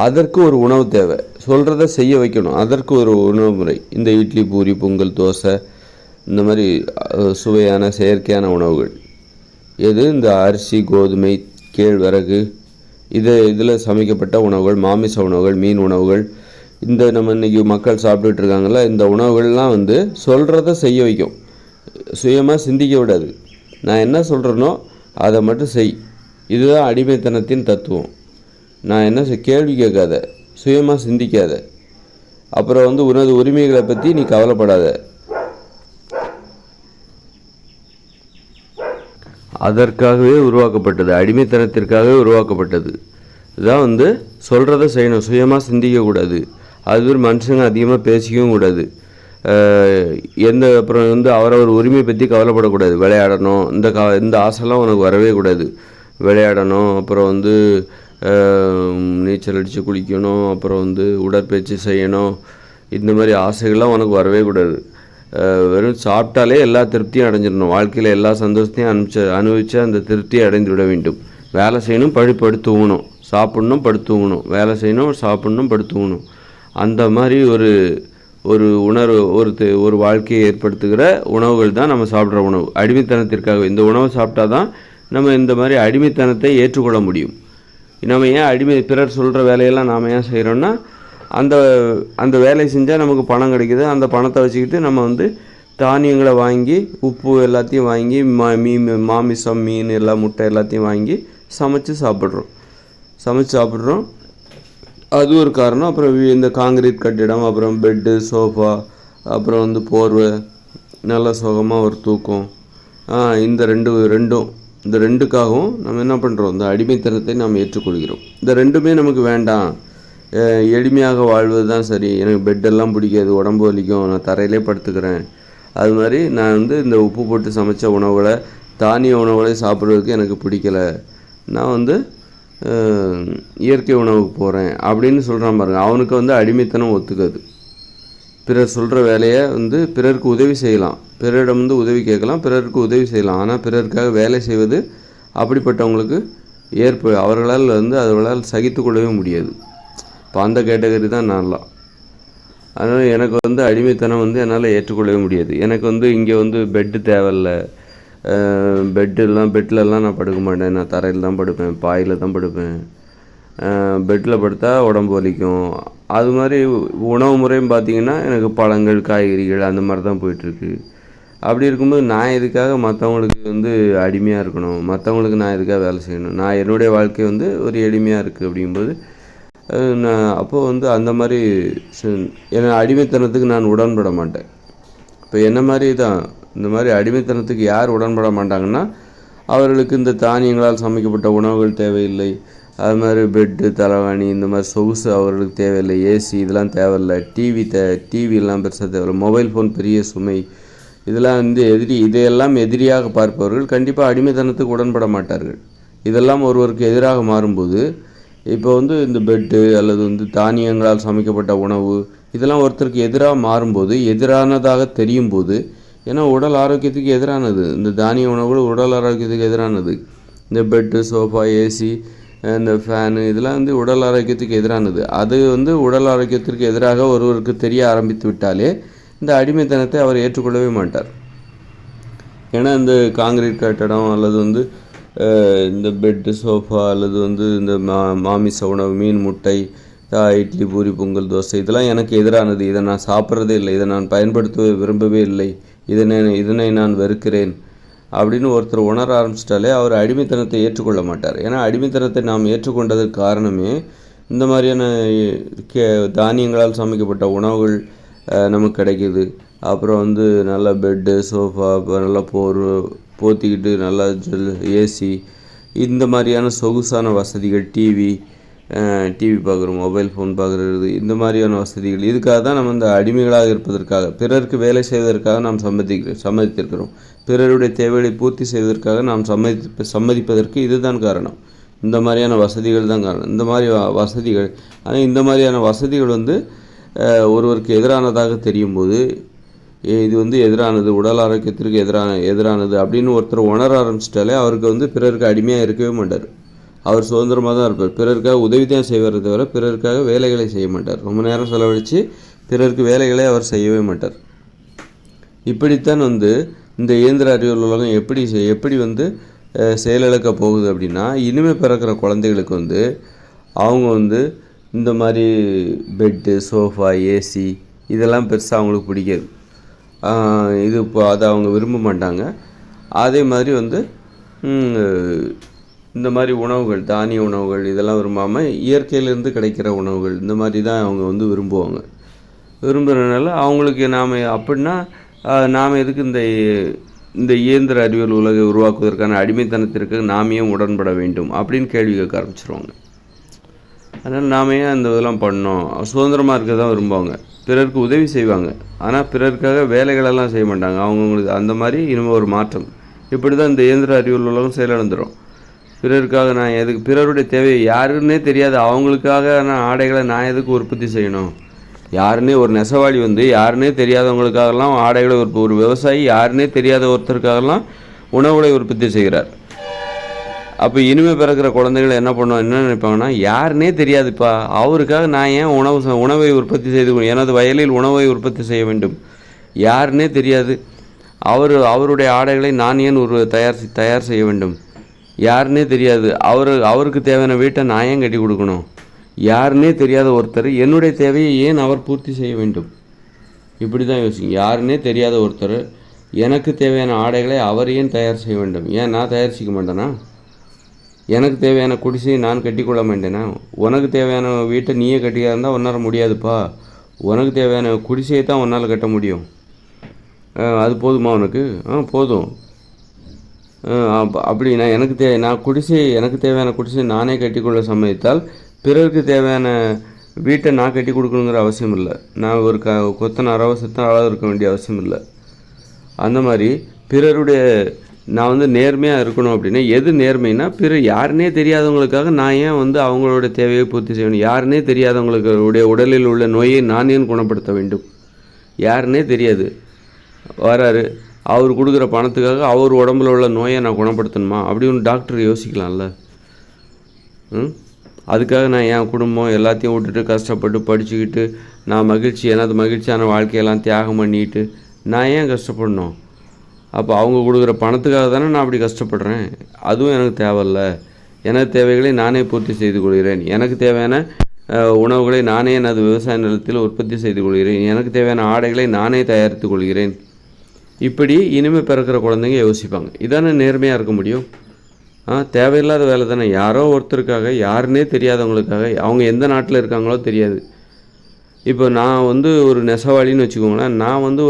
அதற்கு ஒரு உணவு தேவை, சொல்கிறத செய்ய வைக்கணும், அதற்கு ஒரு உணவு முறை. இந்த இட்லி, பூரி, பொங்கல், தோசை, இந்த மாதிரி சுவையான செயற்கையான உணவுகள் எது? இந்த அரிசி, கோதுமை, கேழ்வரகு, இதில் சமைக்கப்பட்ட உணவுகள், மாமிச உணவுகள், மீன் உணவுகள், இந்த நம்ம இன்றைக்கி மக்கள் சாப்பிட்டுட்டு இருக்காங்கள, இந்த உணவுகள்லாம் வந்து சொல்கிறத செய்ய வைக்கும், சுயமாக சிந்திக்க விடாது. நான் என்ன சொல்கிறேனோ அதை மட்டும் செய். இதுதான் அடிமைத்தனத்தின் தத்துவம். நான் என்ன கேள்வி கேட்காத, சுயமாக சிந்திக்காத, அப்புறம் வந்து உனது உரிமைகளை பற்றி நீ கவலைப்படாத. அதற்காகவே உருவாக்கப்பட்டது, அடிமைத்தனத்திற்காகவே உருவாக்கப்பட்டது. இதுதான் வந்து சொல்கிறத செய்யணும், சுயமாக சிந்திக்கக்கூடாது. அது ஒரு மனுஷங்க அதிகமாக பேசிக்கவும் கூடாது. அப்புறம் வந்து அவரவர் உரிமை பற்றி கவலைப்படக்கூடாது. விளையாடணும், இந்த ஆசைலாம் உனக்கு வரவே கூடாது. விளையாடணும், அப்புறம் வந்து நீச்சல் அடித்து குளிக்கணும், அப்புறம் வந்து உடற்பயிற்சி செய்யணும், இந்த மாதிரி ஆசைகள்லாம் உனக்கு வரவே கூடாது. வெறும் சாப்பிட்டாலே எல்லா திருப்தியும் அடைஞ்சிடணும். வாழ்க்கையில் எல்லா சந்தோஷத்தையும் அனுபவித்து அந்த திருப்தியை அடைந்து விட வேண்டும். வேலை செய்யணும், படுத்து தூங்கணும், சாப்பிட்ணும், படுத்து தூங்கணும், வேலை செய்யணும், சாப்பிட்ணும், படுத்து தூங்கணும். அந்த மாதிரி ஒரு உணர்வு, ஒரு வாழ்க்கையை ஏற்படுத்துகிற உணவுகள் தான் நம்ம சாப்பிட்ற உணவு. அடிமைத்தனத்திற்காக இந்த உணவை சாப்பிட்டா தான் நம்ம இந்த மாதிரி அடிமைத்தனத்தை ஏற்றுக்கொள்ள முடியும். நம்ம ஏன் பிறர் சொல்கிற வேலையெல்லாம் நாம் ஏன் செய்கிறோன்னா, அந்த வேலையை செஞ்சால் நமக்கு பணம் கிடைக்குது. அந்த பணத்தை வச்சுக்கிட்டு நம்ம வந்து தானியங்களை வாங்கி, உப்பு எல்லாத்தையும் வாங்கி, மாமிசம், மீன், எல்லாம் முட்டை எல்லாத்தையும் வாங்கி சமைச்சு சாப்பிட்றோம். அது ஒரு காரணம். அப்புறம் இந்த காங்கிரீட் கட்டிடம், அப்புறம் பெட்டு, சோஃபா, அப்புறம் வந்து போர்வை, நல்ல சுகமாக ஒரு தூக்கம், இந்த ரெண்டுக்காகவும் நம்ம என்ன பண்ணுறோம்? இந்த அடிமைத்தனத்தை நாம் ஏற்றுக்கொள்கிறோம். இந்த ரெண்டுமே நமக்கு வேண்டாம், எளிமையாக வாழ்வது தான் சரி, எனக்கு பெட்டெல்லாம் பிடிக்காது, உடம்பு வலிக்கும், நான் தரையிலே படுத்துக்கிறேன். அது மாதிரி நான் வந்து இந்த உப்பு போட்டு சமைச்ச உணவுகளை, தானிய உணவுகளை சாப்பிட்றதுக்கு எனக்கு பிடிக்கலை, நான் வந்து இயற்கை உணவுக்கு போகிறேன் அப்படின்னு சொல்கிறான் பாருங்க. அவனுக்கு வந்து அடிமைத்தனம் ஒத்துக்காது. பிறர் சொல்கிற வேலையை வந்து பிறருக்கு உதவி செய்யலாம், பிறரிடம் வந்து உதவி கேட்கலாம், பிறருக்கு உதவி செய்யலாம். ஆனால் பிறருக்காக வேலை செய்வது அப்படிப்பட்டவங்களுக்கு அவர்களால் சகித்து கொள்ளவே முடியாது. இப்போ அந்த கேட்டகரி தான் நான்லாம். அதனால் எனக்கு வந்து அடிமைத்தனம் வந்து என்னால் ஏற்றுக்கொள்ளவே முடியாது. எனக்கு வந்து இங்கே வந்து பெட்டு தேவையில்லை, பெட்டிலலாம் நான் படுக்க மாட்டேன், நான் தரையில் தான் படுப்பேன், பாயில் தான் படுப்பேன். பெட்டில் படுத்தா உடம்பு வலிக்கும். அது மாதிரி உணவு முறையும் பார்த்திங்கன்னா எனக்கு பழங்கள், காய்கறிகள் அந்த மாதிரி தான் போயிட்டுருக்கு. அப்படி இருக்கும்போது நான் எதுக்காக மற்றவங்களுக்கு வந்து அடிமையாக இருக்கணும், மற்றவங்களுக்கு நான் எதுக்காக வேலை செய்யணும்? நான் என்னுடைய வாழ்க்கை வந்து ஒரு எளிமையாக இருக்குது. அப்படிங்கும்போது நான் அப்போது வந்து அந்த மாதிரி அடிமைத்தனத்துக்கு நான் உடன்பட மாட்டேன். இப்போ என்ன மாதிரி தான் இந்த மாதிரி அடிமைத்தனத்துக்கு யார் உடன்பட மாட்டாங்கன்னா, அவர்களுக்கு இந்த தானியங்களால் சமைக்கப்பட்ட உணவுகள் தேவையில்லை, அது மாதிரி பெட்டு, தலைவாணி, இந்த மாதிரி சொகுசு அவர்களுக்கு தேவையில்லை, ஏசி இதெல்லாம் தேவையில்லை, டிவியெல்லாம் பெருசாக தேவையில்லை, மொபைல் ஃபோன் பெரிய சுமை, இதெல்லாம் வந்து இதையெல்லாம் எதிரியாக பார்ப்பவர்கள் கண்டிப்பாக அடிமைத்தனத்துக்கு உடன்பட மாட்டார்கள். இதெல்லாம் ஒருவருக்கு எதிராக மாறும்போது, இப்போ வந்து இந்த பெட்டு அல்லது வந்து தானியங்களால் சமைக்கப்பட்ட உணவு இதெல்லாம் ஒருத்தருக்கு எதிராக மாறும்போது, எதிரானதாக தெரியும் போது, ஏன்னா உடல் ஆரோக்கியத்துக்கு எதிரானது இந்த தானிய உணவுகள், உடல் ஆரோக்கியத்துக்கு எதிரானது. இந்த பெட்டு, சோஃபா, ஏசி, இந்த ஃபேனு இதெல்லாம் வந்து உடல் ஆரோக்கியத்துக்கு எதிரானது. அது வந்து உடல் ஆரோக்கியத்திற்கு எதிராக ஒருவருக்கு தெரிய ஆரம்பித்து விட்டாலே இந்த அடிமைத்தனத்தை அவர் ஏற்றுக்கொள்ளவே மாட்டார். ஏன்னா இந்த காங்கிரீட் கட்டடம் அல்லது வந்து இந்த பெட்டு, சோஃபா அல்லது வந்து இந்த மாமிச உணவு, மீன், முட்டை, இட்லி, பூரி, பொங்கல், தோசை இதெல்லாம் எனக்கு எதிரானது, இதை நான் சாப்பிட்றதே இல்லை, இதை நான் பயன்படுத்த விரும்பவே இல்லை, இதனை நான் வெறுக்கிறேன் அப்படின்னு ஒருத்தர் உணர ஆரம்பிச்சிட்டாலே அவர் அடிமைத்தனத்தை ஏற்றுக்கொள்ள மாட்டார். ஏன்னா அடிமைத்தனத்தை நாம் ஏற்றுக்கொண்டதுக்கு காரணமே இந்த மாதிரியான தானியங்களால் சமைக்கப்பட்ட உணவுகள் நமக்கு கிடைக்கிது. அப்புறம் வந்து நல்ல பெட்டு, சோஃபா, நல்லா போத்திக்கிட்டு நல்லா ஏசி, இந்த மாதிரியான சொகுசான வசதிகள், டிவி பார்க்குறோம், மொபைல் ஃபோன் பார்க்குறது, இந்த மாதிரியான வசதிகள். இதுக்காக தான் நம்ம இந்த அடிமைகளாக இருப்பதற்காக, பிறருக்கு வேலை செய்வதற்காக நாம் சம்மதித்திருக்கிறோம். பிறருடைய தேவைகளை பூர்த்தி செய்வதற்காக நாம் சம்மதிப்பதற்கு இதுதான் காரணம். இந்த மாதிரியான வசதிகள் தான் காரணம். இந்த மாதிரி வசதிகள், ஆனால் இந்த மாதிரியான வசதிகள் வந்து ஒருவருக்கு எதிரானதாக தெரியும் போது இது வந்து எதிரானது, உடல் ஆரோக்கியத்திற்கு எதிரானது அப்படின்னு ஒருத்தர் உணர ஆரம்பிச்சிட்டாலே அவருக்கு வந்து பிறருக்கு அடிமையாக இருக்கவே மாட்டார். அவர் சுதந்திரமாக தான் இருப்பார். பிறருக்காக உதவி தான் செய்வாரே தவிர பிறருக்காக வேலைகளை செய்ய மாட்டார். ரொம்ப நேரம் செலவழித்து பிறருக்கு வேலைகளை அவர் செய்யவே மாட்டார். இப்படித்தான் வந்து இந்த இயந்திர அறிவியல் உலகம் எப்படி வந்து செயலிழக்க போகுது அப்படின்னா, இனிமேல் பிறக்கிற குழந்தைகளுக்கு வந்து அவங்க வந்து இந்த மாதிரி பெட்டு, சோஃபா, ஏசி இதெல்லாம் பெருசாக அவங்களுக்கு பிடிக்காது. இப்போ அதை அவங்க விரும்ப மாட்டாங்க. அதே மாதிரி வந்து இந்த மாதிரி உணவுகள், தானிய உணவுகள் இதெல்லாம் விரும்பாமல் இயற்கையிலேருந்து கிடைக்கிற உணவுகள் இந்த மாதிரி தான் அவங்க வந்து விரும்புவாங்க. விரும்புகிறதுனால அவங்களுக்கு நாம் எதுக்கு இந்த இயந்திர அறிவியல் உலகை உருவாக்குவதற்கான அடிமைத்தனத்திற்கு நாம் ஏன் உடன்பட வேண்டும் அப்படின்னு கேள்வி கேட்க ஆரம்பிச்சிருவாங்க. அதனால் நாம் ஏன் அந்த இதெல்லாம் பண்ணோம், சுதந்திரமாக இருக்க தான் விரும்புவாங்க. பிறருக்கு உதவி செய்வாங்க, ஆனால் பிறருக்காக வேலைகளெல்லாம் செய்ய மாட்டாங்க. அவங்களுக்கு அந்த மாதிரி இனிமேல் ஒரு மாற்றம். இப்படி தான் இந்த இயந்திர அறிவியல் உலகம் செயலிழந்துடும். பிறருக்காக நான் பிறருடைய தேவையை யாருன்னே தெரியாது அவங்களுக்காக நான் ஆடைகளை நான் எதுக்கு உற்பத்தி செய்யணும்? யாருன்னே ஒரு நெசவாளி வந்து யாருன்னே தெரியாதவங்களுக்காகலாம் ஆடைகளை ஒரு விவசாயி யாருன்னே தெரியாத ஒருத்தருக்காகலாம் உணவுகளை உற்பத்தி செய்கிறார். அப்போ இனிமேல் பிறக்கிற குழந்தைகள் என்ன நினைப்பாங்கன்னா, யாருன்னே தெரியாதுப்பா, அவருக்காக நான் ஏன் உணவை உற்பத்தி செய்து எனது வயலில் உணவை உற்பத்தி செய்ய வேண்டும்? யாருன்னே தெரியாது, அவருடைய ஆடைகளை நான் ஏன் தயார் செய்ய வேண்டும்? யாருன்னே தெரியாது, அவருக்கு தேவையான வீட்டை நான் ஏன் கட்டி கொடுக்கணும்? யாருன்னே தெரியாத ஒருத்தர் என்னுடைய தேவையை ஏன் அவர் பூர்த்தி செய்ய வேண்டும்? இப்படி தான் யோசிங்க. யாருன்னே தெரியாத ஒருத்தர் எனக்கு தேவையான ஆடைகளை அவர் ஏன் தயார் செய்ய வேண்டும்? ஏன் நான் தயாரிச்சிக்க மாட்டேனா? எனக்கு தேவையான குடிசையை நான் கட்டிக்கொள்ள மாட்டேனா? உனக்கு தேவையான வீட்டை நீயே கட்டிக்க இருந்தால் உன்னால் முடியாதுப்பா. உனக்கு தேவையான குடிசையை தான் உன்னால் கட்ட முடியும். அது போதுமா உனக்கு? போதும். அப்படி எனக்கு தேவையான குடிசையை நானே கட்டிக்கொள்ள சம்மதித்தால் பிறருக்கு தேவையான வீட்டை நான் கட்டி கொடுக்கணுங்கிற அவசியம் இல்லை. நான் ஒரு கொத்தனாராவோ சித்தனாராவோ இருக்க வேண்டிய அவசியம் இல்லை. அந்த மாதிரி பிறருடைய நான் வந்து நேர்மையாக இருக்கணும் அப்படின்னா, எது நேர்மைன்னா, யாருன்னே தெரியாதவங்களுக்காக நான் ஏன் வந்து அவங்களோட தேவையை பூர்த்தி செய்யணும்? யாருன்னே தெரியாதவங்களுடைய உடலில் உள்ள நோயை நான் ஏன் குணப்படுத்த வேண்டும்? யாருன்னே தெரியாது, வராரு, அவர் கொடுக்குற பணத்துக்காக அவர் உடம்புல உள்ள நோயை நான் குணப்படுத்தணுமா? அப்படி ஒன்று டாக்டர் யோசிக்கலாம்ல. அதுக்காக நான் என் குடும்பம் எல்லாத்தையும் விட்டுட்டு கஷ்டப்பட்டு படிச்சுக்கிட்டு நான் எனது மகிழ்ச்சியான வாழ்க்கையெல்லாம் தியாகம் பண்ணிட்டு நான் ஏன் கஷ்டப்படணும்? அப்போ அவங்க கொடுக்குற பணத்துக்காக தானே நான் அப்படி கஷ்டப்படுறேன். அதுவும் எனக்கு தேவையில்ல. எனது தேவைகளை நானே பூர்த்தி செய்து கொள்கிறேன். எனக்கு தேவையான உணவுகளை நானே எனது விவசாய நிலத்தில் உற்பத்தி செய்து கொள்கிறேன். எனக்கு தேவையான ஆடைகளை நானே தயாரித்து கொள்கிறேன். இப்படி இனிமேல் பிறக்கிற குழந்தைங்க யோசிப்பாங்க. இதானே நேர்மையாக இருக்க முடியும்? தேவையில்லாத வேலை தானே. யாரோ ஒருத்தருக்காக, யாருன்னே தெரியாதவங்களுக்காக, அவங்க எந்த நாட்டில் இருக்காங்களோ தெரியாது. இப்போ நான் வந்து ஒரு நெசவாளின்னு வச்சுக்கோங்களேன். நான் வந்து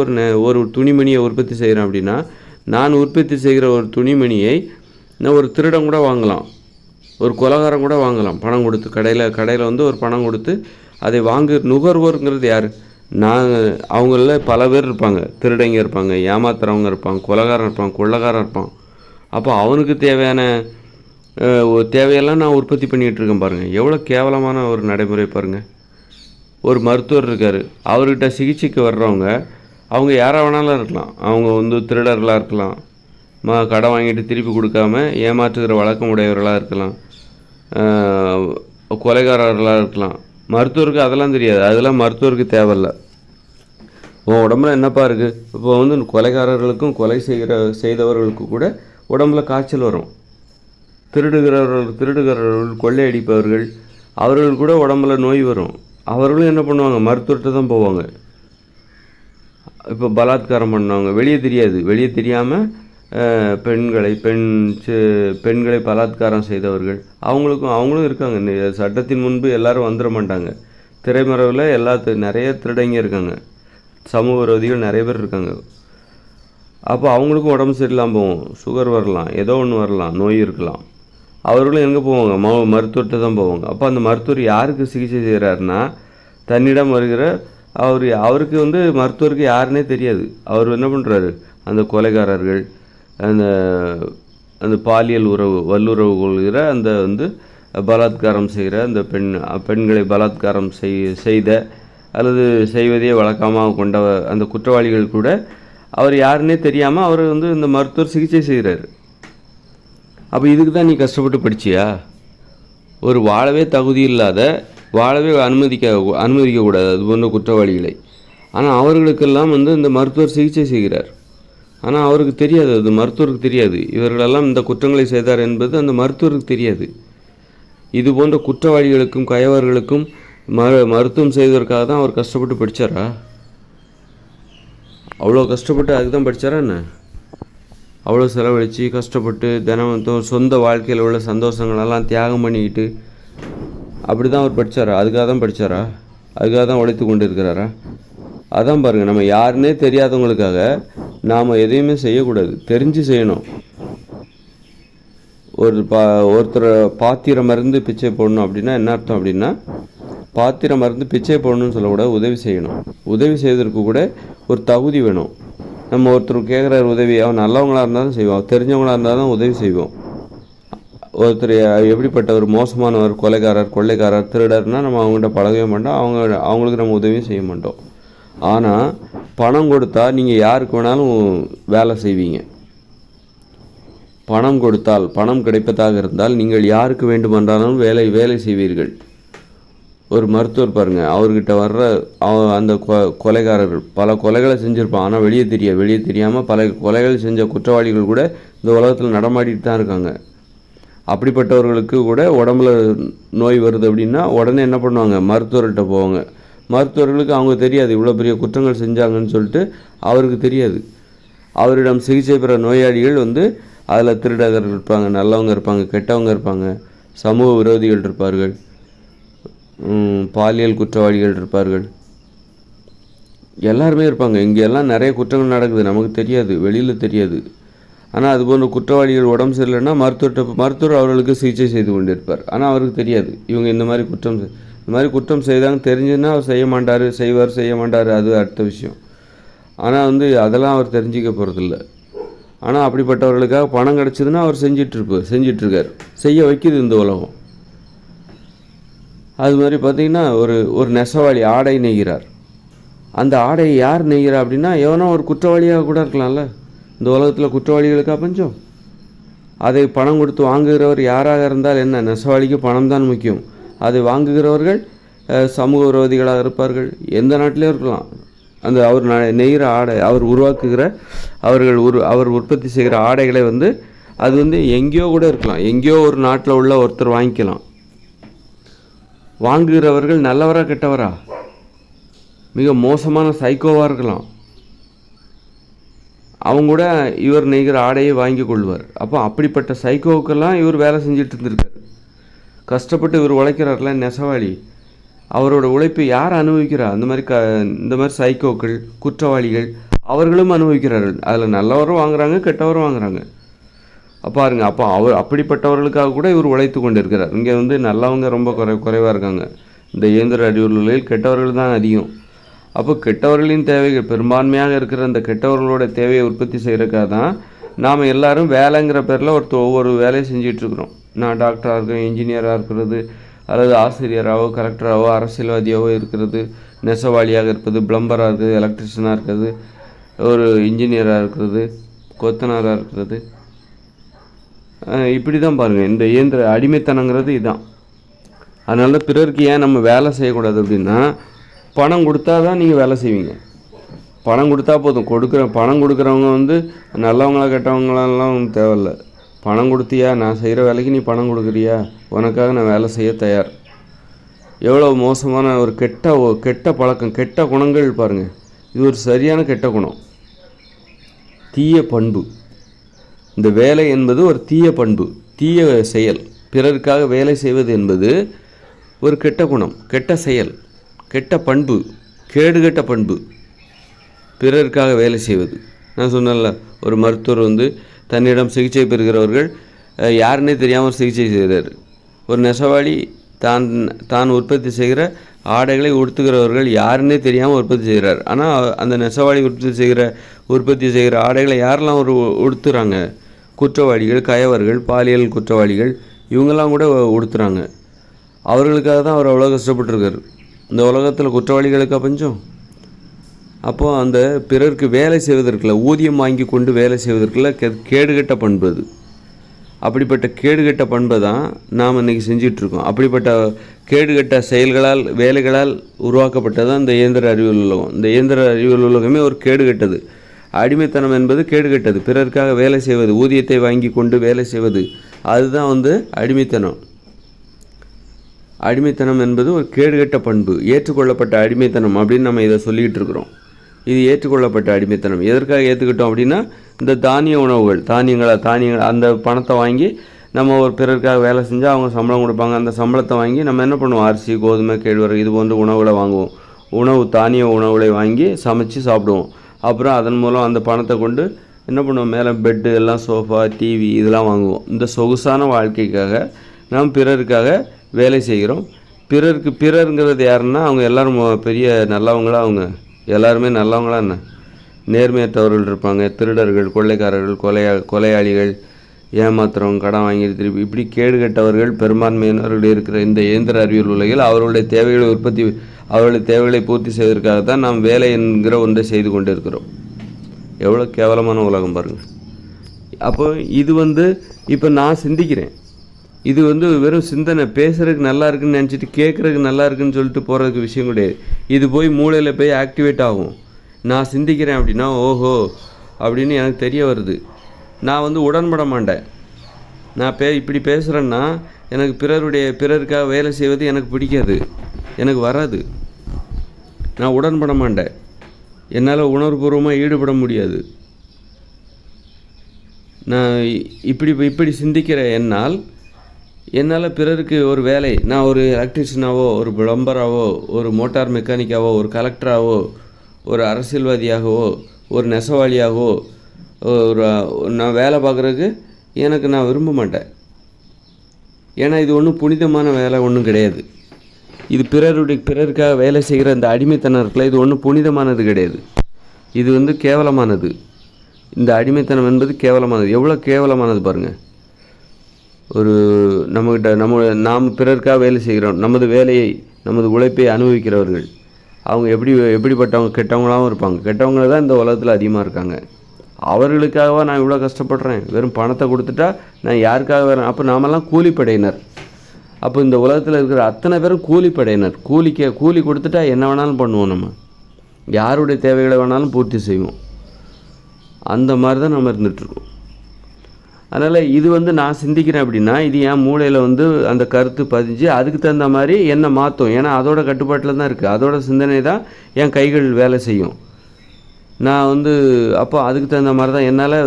ஒரு துணிமணியை உற்பத்தி செய்கிறேன் அப்படின்னா, நான் உற்பத்தி செய்கிற ஒரு துணிமணியை நான் ஒரு திருடன் கூட வாங்கலாம், ஒரு கொலைகாரன் கூட வாங்கலாம் பணம் கொடுத்து. கடையில் வந்து ஒரு பணம் கொடுத்து அதை நுகர்வோருங்கிறது யார்? அவங்களில் பல பேர் இருப்பாங்க. திருடங்க இருப்பாங்க, ஏமாத்துறவங்க இருப்பாங்க, கொலைகாரன் இருப்பான், கொள்ளைக்காரன் இருப்பான். அப்போ அவனுக்கு தேவையெல்லாம் நான் உற்பத்தி பண்ணிகிட்டு இருக்கேன் பாருங்கள். எவ்வளோ கேவலமான ஒரு நடைமுறை பாருங்கள். ஒரு மருத்துவர் இருக்கார், அவர்கிட்ட சிகிச்சைக்கு வர்றவங்க அவங்க யாராக வேணாலும் இருக்கலாம். அவங்க வந்து திருடர்களாக இருக்கலாம், கடன் வாங்கிட்டு திருப்பி கொடுக்காம ஏமாற்றுகிற வழக்கம் உடையவர்களாக இருக்கலாம், கொலைகாரர்களாக இருக்கலாம். மருத்துவருக்கு அதெல்லாம் தெரியாது. அதெல்லாம் மருத்துவருக்கு தேவையில்லை. உன் உடம்புல என்னப்பா இருக்குது? இப்போ வந்து கொலைகாரர்களுக்கும் கொலை செய்தவர்களுக்கு கூட உடம்புல காய்ச்சல் வரும். திருடுகிறவர்கள் கொள்ளையடிப்பவர்கள் அவர்கள் கூட உடம்புல நோய் வரும். அவர்களும் என்ன பண்ணுவாங்க? மருத்துவர்கிட்ட தான் போவாங்க. இப்போ பலாத்காரம் பண்ணவங்க வெளியே தெரியாமல் பெண்களை பலாத்காரம் செய்தவர்கள் அவங்களும் இருக்காங்க. சட்டத்தின் முன்பு எல்லாரும் வந்துட மாட்டாங்க. திரைமறைவில் நிறைய திருடங்க இருக்காங்க, சமூக விரோதிகள் நிறைய பேர் இருக்காங்க. அப்போ அவங்களுக்கும் உடம்பு சரியில்லாமல் போகும், சுகர் வரலாம், ஏதோ ஒன்று வரலாம், நோய் இருக்கலாம். அவர்களும் எங்கே போவாங்க? மருத்துவர்கிட்ட தான் போவாங்க. அப்போ அந்த மருத்துவர் யாருக்கு சிகிச்சை செய்கிறாருன்னா, தன்னிடம் வருகிற அவருக்கு வந்து மருத்துவருக்கு யாருன்னே தெரியாது. அவர் என்ன பண்ணுறாரு? அந்த கொலைகாரர்கள், அந்த பாலியல் வல்லுறவு கொள்கிற அந்த வந்து பலாத்காரம் செய்கிற அந்த பெண்களை பலாத்காரம் செய்த அல்லது செய்வதையே வழக்கமாக கொண்ட அந்த குற்றவாளிகள் கூட அவர் யாருன்னே தெரியாமல் அவர் வந்து இந்த மருத்துவர் சிகிச்சை செய்கிறார். அப்போ இதுக்கு தான் நீ கஷ்டப்பட்டு படிச்சியா? ஒரு வாழவே தகுதி இல்லாத, வாழவே அனுமதிக்கக்கூடாது அது போன்ற குற்றவாளிகளை. ஆனால் அவர்களுக்கெல்லாம் வந்து இந்த மருத்துவர் சிகிச்சை செய்கிறார். ஆனால் அவருக்கு தெரியாது, அது மருத்துவருக்கு தெரியாது. இவர்களெல்லாம் இந்த குற்றங்களை செய்தார் என்பது அந்த மருத்துவருக்கு தெரியாது. இது போன்ற குற்றவாளிகளுக்கும் கயவர்களுக்கும் மருத்துவம் செய்வதற்காக தான் அவர் கஷ்டப்பட்டு படித்தாரா? அவ்வளோ கஷ்டப்பட்டு அதுக்கு தான் படித்தாரா என்ன? அவ்வளோ செலவழித்து கஷ்டப்பட்டு தினமும் சொந்த வாழ்க்கையில் உள்ள சந்தோஷங்களெல்லாம் தியாகம் பண்ணிக்கிட்டு அப்படி தான் அவர் படித்தாரா? அதுக்காக தான் படித்தாரா? அதுக்காக தான் உழைத்து கொண்டு இருக்கிறாரா? அதான் பாருங்கள், நம்ம யாருன்னே தெரியாதவங்களுக்காக நாம் எதையுமே செய்யக்கூடாது, தெரிஞ்சு செய்யணும். ஒருத்தரை பாத்திரம் மருந்து பிச்சை போடணும் அப்படின்னா என்ன அர்த்தம் அப்படின்னா, பாத்திரம் மருந்து பிச்சை போடணும்னு சொல்லக்கூடாது, உதவி செய்யணும். உதவி செய்வதற்கு கூட ஒரு தகுதி வேணும். நம்ம ஒருத்தர் கேட்குற உதவி அவன் நல்லவங்களாக இருந்தாலும் செய்வோம், தெரிஞ்சவங்களாக இருந்தால் தான் உதவி செய்வோம். ஒருத்தர் எப்படிப்பட்ட ஒரு மோசமானவர், கொலைகாரர், கொள்ளைக்காரர், திருடர்னால் நம்ம அவங்ககிட்ட பழகவே மாட்டோம், அவங்களுக்கு நம்ம உதவியும் செய்ய மாட்டோம். ஆனால் பணம் கொடுத்தா நீங்கள் யாருக்கு வேணாலும் வேலை செய்வீங்க. பணம் கொடுத்தால், பணம் கிடைப்பதாக இருந்தால் நீங்கள் யாருக்கு வேண்டுமென்றாலும் வேலை செய்வீர்கள். ஒரு மருத்துவர் பாருங்கள், அவர்கிட்ட வர்ற அந்த கொலைகாரர்கள் பல கொலைகளை செஞ்சுருப்பான், ஆனால் வெளியே தெரியாமல் பல கொலைகள் செஞ்ச குற்றவாளிகள் கூட இந்த உலகத்தில் நடமாடிட்டு தான் இருக்காங்க. அப்படிப்பட்டவர்களுக்கு கூட உடம்புல நோய் வருது அப்படின்னா உடனே என்ன பண்ணுவாங்க? மருத்துவர்கிட்ட போவாங்க. மருத்துவர்களுக்கு அவங்க தெரியாது இவ்வளோ பெரிய குற்றங்கள் செஞ்சாங்கன்னு சொல்லிட்டு அவருக்கு தெரியாது. அவரிடம் சிகிச்சை பெற நோயாளிகள் வந்து அதில் திருடர்கள் இருப்பாங்க, நல்லவங்க இருப்பாங்க, கெட்டவங்க இருப்பாங்க, சமூக விரோதிகள் இருப்பார்கள், பாலியல் குற்றவாளிகள் இருப்பார்கள், எல்லாருமே இருப்பாங்க. இங்கெல்லாம் நிறைய குற்றங்கள் நடக்குது, நமக்கு தெரியாது, வெளியில் தெரியாது. ஆனால் அது போன்ற குற்றவாளிகள் உடம்பு சரியில்லைன்னா மருத்துவர் அவர்களுக்கு சிகிச்சை செய்து கொண்டிருப்பார். ஆனால் அவருக்கு தெரியாது இவங்க இந்த மாதிரி குற்றம் செய்தாங்க. தெரிஞ்சுன்னா அவர் செய்ய மாட்டார், செய்ய மாட்டார், அது அடுத்த விஷயம். ஆனால் வந்து அதெல்லாம் அவர் தெரிஞ்சிக்க போகிறதில்ல. ஆனால் அப்படிப்பட்டவர்களுக்காக பணம் கிடச்சிதுன்னா அவர் செஞ்சிட்ருக்கார், செய்ய வைக்கிது இந்த உலகம். அது மாதிரி பார்த்திங்கன்னா ஒரு நெசவாளி ஆடை நெய்கிறார். அந்த ஆடையை யார் நெய்கிறா அப்படின்னா எவனோ ஒரு குற்றவாளியாக கூட இருக்கலாம்ல. இந்த உலகத்தில் குற்றவாளிகளுக்கா பஞ்சம்? அதை பணம் கொடுத்து வாங்குகிறவர் யாராக இருந்தால் என்ன, நெசவாளிக்கு பணம் தான் முக்கியம். அதை வாங்குகிறவர்கள் சமூக விரோதிகளாக இருப்பார்கள், எந்த நாட்டிலே இருக்கலாம். அந்த அவர் நெய்கிற ஆடை, அவர் உருவாக்குகிற அவர் உற்பத்தி செய்கிற ஆடைகளை வந்து அது வந்து எங்கேயோ கூட இருக்கலாம், எங்கேயோ ஒரு நாட்டில் உள்ள ஒருத்தர் வாங்கிக்கலாம். வாங்குகிறவர்கள் நல்லவரா கெட்டவரா? மிக மோசமான சைக்கோவாக இருக்கலாம். அவங்க கூட இவர் நெய்கிற ஆடையை வாங்கி கொள்வார். அப்போ அப்படிப்பட்ட சைக்கோவுக்கெல்லாம் இவர் வேலை செஞ்சுட்டு இருந்திருக்கார். கஷ்டப்பட்டு இவர் உழைக்கிறார்ல நெசவாளி, அவரோட உழைப்பு யார் அனுபவிக்கிறா? இந்த மாதிரி சைக்கோக்கள், குற்றவாளிகள் அவர்களும் அனுபவிக்கிறார்கள். அதில் நல்லவரும் வாங்குறாங்க, கெட்டவரும் வாங்குறாங்க. பாருங்க, அப்போ அப்படிப்பட்டவர்களுக்காக கூட இவர் உழைத்து கொண்டு இருக்கிறார். இங்கே வந்து நல்லவங்க ரொம்ப குறைவாக இருக்காங்க. இந்த இயந்திர அறிவுகளில் கெட்டவர்கள் தான் அதிகம். அப்போ கெட்டவர்களின் தேவைகள் பெரும்பான்மையாக இருக்கிற அந்த கெட்டவர்களோட தேவையை உற்பத்தி செய்கிறக்காக தான் நாம் எல்லாரும் வேலைங்கிற பேரில் ஒவ்வொரு வேலையை செஞ்சிட்ருக்குறோம். நான் டாக்டராக இருக்கிறேன், இன்ஜினியராக இருக்கிறது, அல்லது ஆசிரியராகவோ கலெக்டராகவோ அரசியல்வாதியாகவோ இருக்கிறது, நெசவாளியாக இருப்பது, பிளம்பராக இருக்கிறது, எலக்ட்ரிஷியனாக இருக்கிறது, ஒரு இன்ஜினியராக இருக்கிறது, கொத்தனாராக இருக்கிறது. இப்படி தான் பாருங்கள், இந்த இயந்திர அடிமைத்தனங்கிறது இதுதான். அதனால பிறருக்கு ஏன் நம்ம வேலை செய்யக்கூடாது அப்படின்னா, பணம் கொடுத்தா தான் நீங்கள் வேலை செய்வீங்க. பணம் கொடுத்தா போதும். பணம் கொடுக்குறவங்க வந்து நல்லவங்களா கெட்டவங்களாம் தேவையில்லை. பணம் கொடுத்தியா, நான் செய்கிற வேலைக்கு நீ பணம் கொடுக்குறியா, உனக்காக நான் வேலை செய்ய தயார். எவ்வளோ மோசமான ஒரு கெட்ட பழக்கம், கெட்ட குணங்கள் பாருங்கள். இது ஒரு சரியான கெட்ட குணம், தீய பண்பு. இந்த வேலை என்பது ஒரு தீய பண்பு, தீய செயல். பிறருக்காக வேலை செய்வது என்பது ஒரு கெட்ட குணம், கெட்ட செயல், கெட்ட பண்பு, கேடுகெட்ட பண்பு. பிறருக்காக வேலை செய்வது. நான் சொன்னேன்ல, ஒரு மருத்துவர் வந்து தன்னிடம் சிகிச்சை பெறுகிறவர்கள் யாருன்னே தெரியாமல் சிகிச்சை செய்கிறார். ஒரு நெசவாளி தான் உற்பத்தி செய்கிற ஆடைகளை உடுத்துகிறவர்கள் யாருன்னே தெரியாமல் உற்பத்தி செய்கிறார். ஆனால் அந்த நெசவாளி உற்பத்தி செய்கிற ஆடைகளை யாரெல்லாம் உடுத்துகிறாங்க? குற்றவாளிகள், கயவர்கள், பாலியல் குற்றவாளிகள், இவங்கெல்லாம் கூட உடுத்துகிறாங்க. அவர்களுக்காக தான் அவர் அவ்வளோ கஷ்டப்பட்டுருக்கார். இந்த உலகத்தில் குற்றவாளிகளுக்கு பஞ்சம். அப்போது அந்த பிறருக்கு வேலை செய்வதற்குள்ள ஊதியம் வாங்கி கொண்டு வேலை செய்வதற்குள்ள கேடுகட்ட பண்பு அது. அப்படிப்பட்ட கேடுகட்ட பண்பை தான் நாம் இன்றைக்கி செஞ்சிட்ருக்கோம். அப்படிப்பட்ட கேடுகட்ட செயல்களால் வேலைகளால் உருவாக்கப்பட்டது தான் இந்த இயந்திர அறிவியல் உலகம். இந்த இயந்திர அறிவியல் உலகமே ஒரு கேடுகட்டது. அடிமைத்தனம் என்பது கேடுகட்டது. பிறருக்காக வேலை செய்வது, ஊதியத்தை வாங்கி கொண்டு வேலை செய்வது, அதுதான் அடிமைத்தனம். அடிமைத்தனம் என்பது ஒரு கேடுகட்ட பண்பு, ஏற்றுக்கொள்ளப்பட்ட அடிமைத்தனம் அப்படின்னு நம்ம இதை சொல்லிக்கிட்டு இருக்கிறோம். இது ஏற்றுக்கொள்ளப்பட்ட அடிமைத்தனம். எதற்காக ஏற்றுக்கிட்டோம் அப்படின்னா, இந்த தானிய உணவுகள், தானியங்கள் அந்த பணத்தை வாங்கி நம்ம ஒரு பிறருக்காக வேலை செஞ்சால் அவங்க சம்பளம் கொடுப்பாங்க. அந்த சம்பளத்தை வாங்கி நம்ம என்ன பண்ணுவோம், அரிசி, கோதுமை, கேழ்வரகு இது போன்ற உணவுகளை வாங்குவோம். தானிய உணவுகளை வாங்கி சமைச்சு சாப்பிடுவோம். அப்புறம் அதன் மூலம் அந்த பணத்தை கொண்டு என்ன பண்ணுவோம், மேலே பெட்டு எல்லாம், சோஃபா, டிவி இதெல்லாம் வாங்குவோம். இந்த சொகுசான வாழ்க்கைக்காக நாம் பிறருக்காக வேலை செய்கிறோம். பிறருங்கிறது யாருன்னா அவங்க எல்லோரும் பெரிய நல்லவங்களா, அவங்க எல்லாருமே நல்லவங்களா என்ன? நேர்மையற்றவர்கள் இருப்பாங்க, திருடர்கள், கொள்ளைக்காரர்கள், கொலையாளிகள், ஏமாத்துறவங்க, கடன் வாங்கி திருப்பி இப்படி கேடுகட்டவர்கள் பெரும்பான்மையினர்கள் இருக்கிற இந்த இயந்திர அறிவியல் உலகில் அவர்களுடைய தேவைகளை பூர்த்தி செய்வதற்காக தான் நாம் வேலை என்கிற ஒன்றை செய்து கொண்டு இருக்கிறோம். எவ்வளோ கேவலமான உலகம் பாருங்கள். அப்போ இது இப்போ நான் சிந்திக்கிறேன், இது வெறும் சிந்தனை, பேசுகிறதுக்கு நல்லா இருக்குன்னு நினச்சிட்டு கேட்குறதுக்கு நல்லா இருக்குன்னு சொல்லிட்டு போகிறதுக்கு விஷயம் கிடையாது. இது போய் மூளையில் போய் ஆக்டிவேட் ஆகும். நான் சிந்திக்கிறேன் அப்படின்னா ஓஹோ அப்படின்னு எனக்கு தெரிய வருது. நான் உடன்பட மாட்டேன். நான் இப்படி பேசுகிறேன்னா எனக்கு பிறருக்காக வேலை செய்வது எனக்கு பிடிக்காது, எனக்கு வராது. நான் உடன்பட மாட்டேன். என்னால் உணர்வுபூர்வமாக ஈடுபட முடியாது. நான் இப்படி சிந்திக்கிற என்னால் பிறருக்கு ஒரு வேலை, நான் ஒரு எலக்ட்ரிஷியனாவோ, ஒரு பிளம்பராகவோ, ஒரு மோட்டார் மெக்கானிக்காவோ, ஒரு கலெக்டராகவோ, ஒரு அரசியல்வாதியாகவோ, ஒரு நெசவாளியாகவோ நான் வேலை பார்க்குறதுக்கு நான் விரும்ப மாட்டேன். ஏன்னா இது ஒன்றும் புனிதமான வேலை ஒன்றும் கிடையாது. இது பிறருக்காக வேலை செய்கிற இந்த அடிமைத்தனம் இருக்குல்ல, இது ஒன்றும் புனிதமானது கிடையாது. இது கேவலமானது. இந்த அடிமைத்தனம் என்பது கேவலமானது. எவ்வளோ கேவலமானது பாருங்கள். நாம் பிறருக்காக வேலை செய்கிறோம். நமது உழைப்பை அனுபவிக்கிறவர்கள் அவங்க எப்படிப்பட்டவங்க, கெட்டவங்களாகவும் இருப்பாங்க. கெட்டவங்க தான் இந்த உலகத்தில் அதிகமாக இருக்காங்க. அவர்களுக்காகவா நான் இவ்வளோ கஷ்டப்படுறேன்? வெறும் பணத்தை கொடுத்துட்டா நான் யாருக்காக வரேன்? அப்போ நாமெல்லாம் கூலிப்படையினர். அப்போ இந்த உலகத்தில் இருக்கிற அத்தனை பேரும் கூலிப்படையினர். கூலி கொடுத்துட்டா என்ன வேணாலும் பண்ணுவோம். நம்ம யாருடைய தேவைகளை வேணாலும் பூர்த்தி செய்வோம். அந்த மாதிரி தான் நம்ம இருந்துகிட்ருக்கோம். அதனால் இது நான் சிந்திக்கிறேன் அப்படின்னா, இது என் மூளையில் அந்த கருத்து பதிஞ்சு அதுக்கு தகுந்த மாதிரி என்னை மாற்றும். ஏன்னா அதோட கட்டுப்பாட்டில் தான் இருக்குது. அதோட சிந்தனை தான் என் கைகள் வேலை செய்யும். நான் அப்போ அதுக்கு தகுந்த மாதிரி தான் என்னால்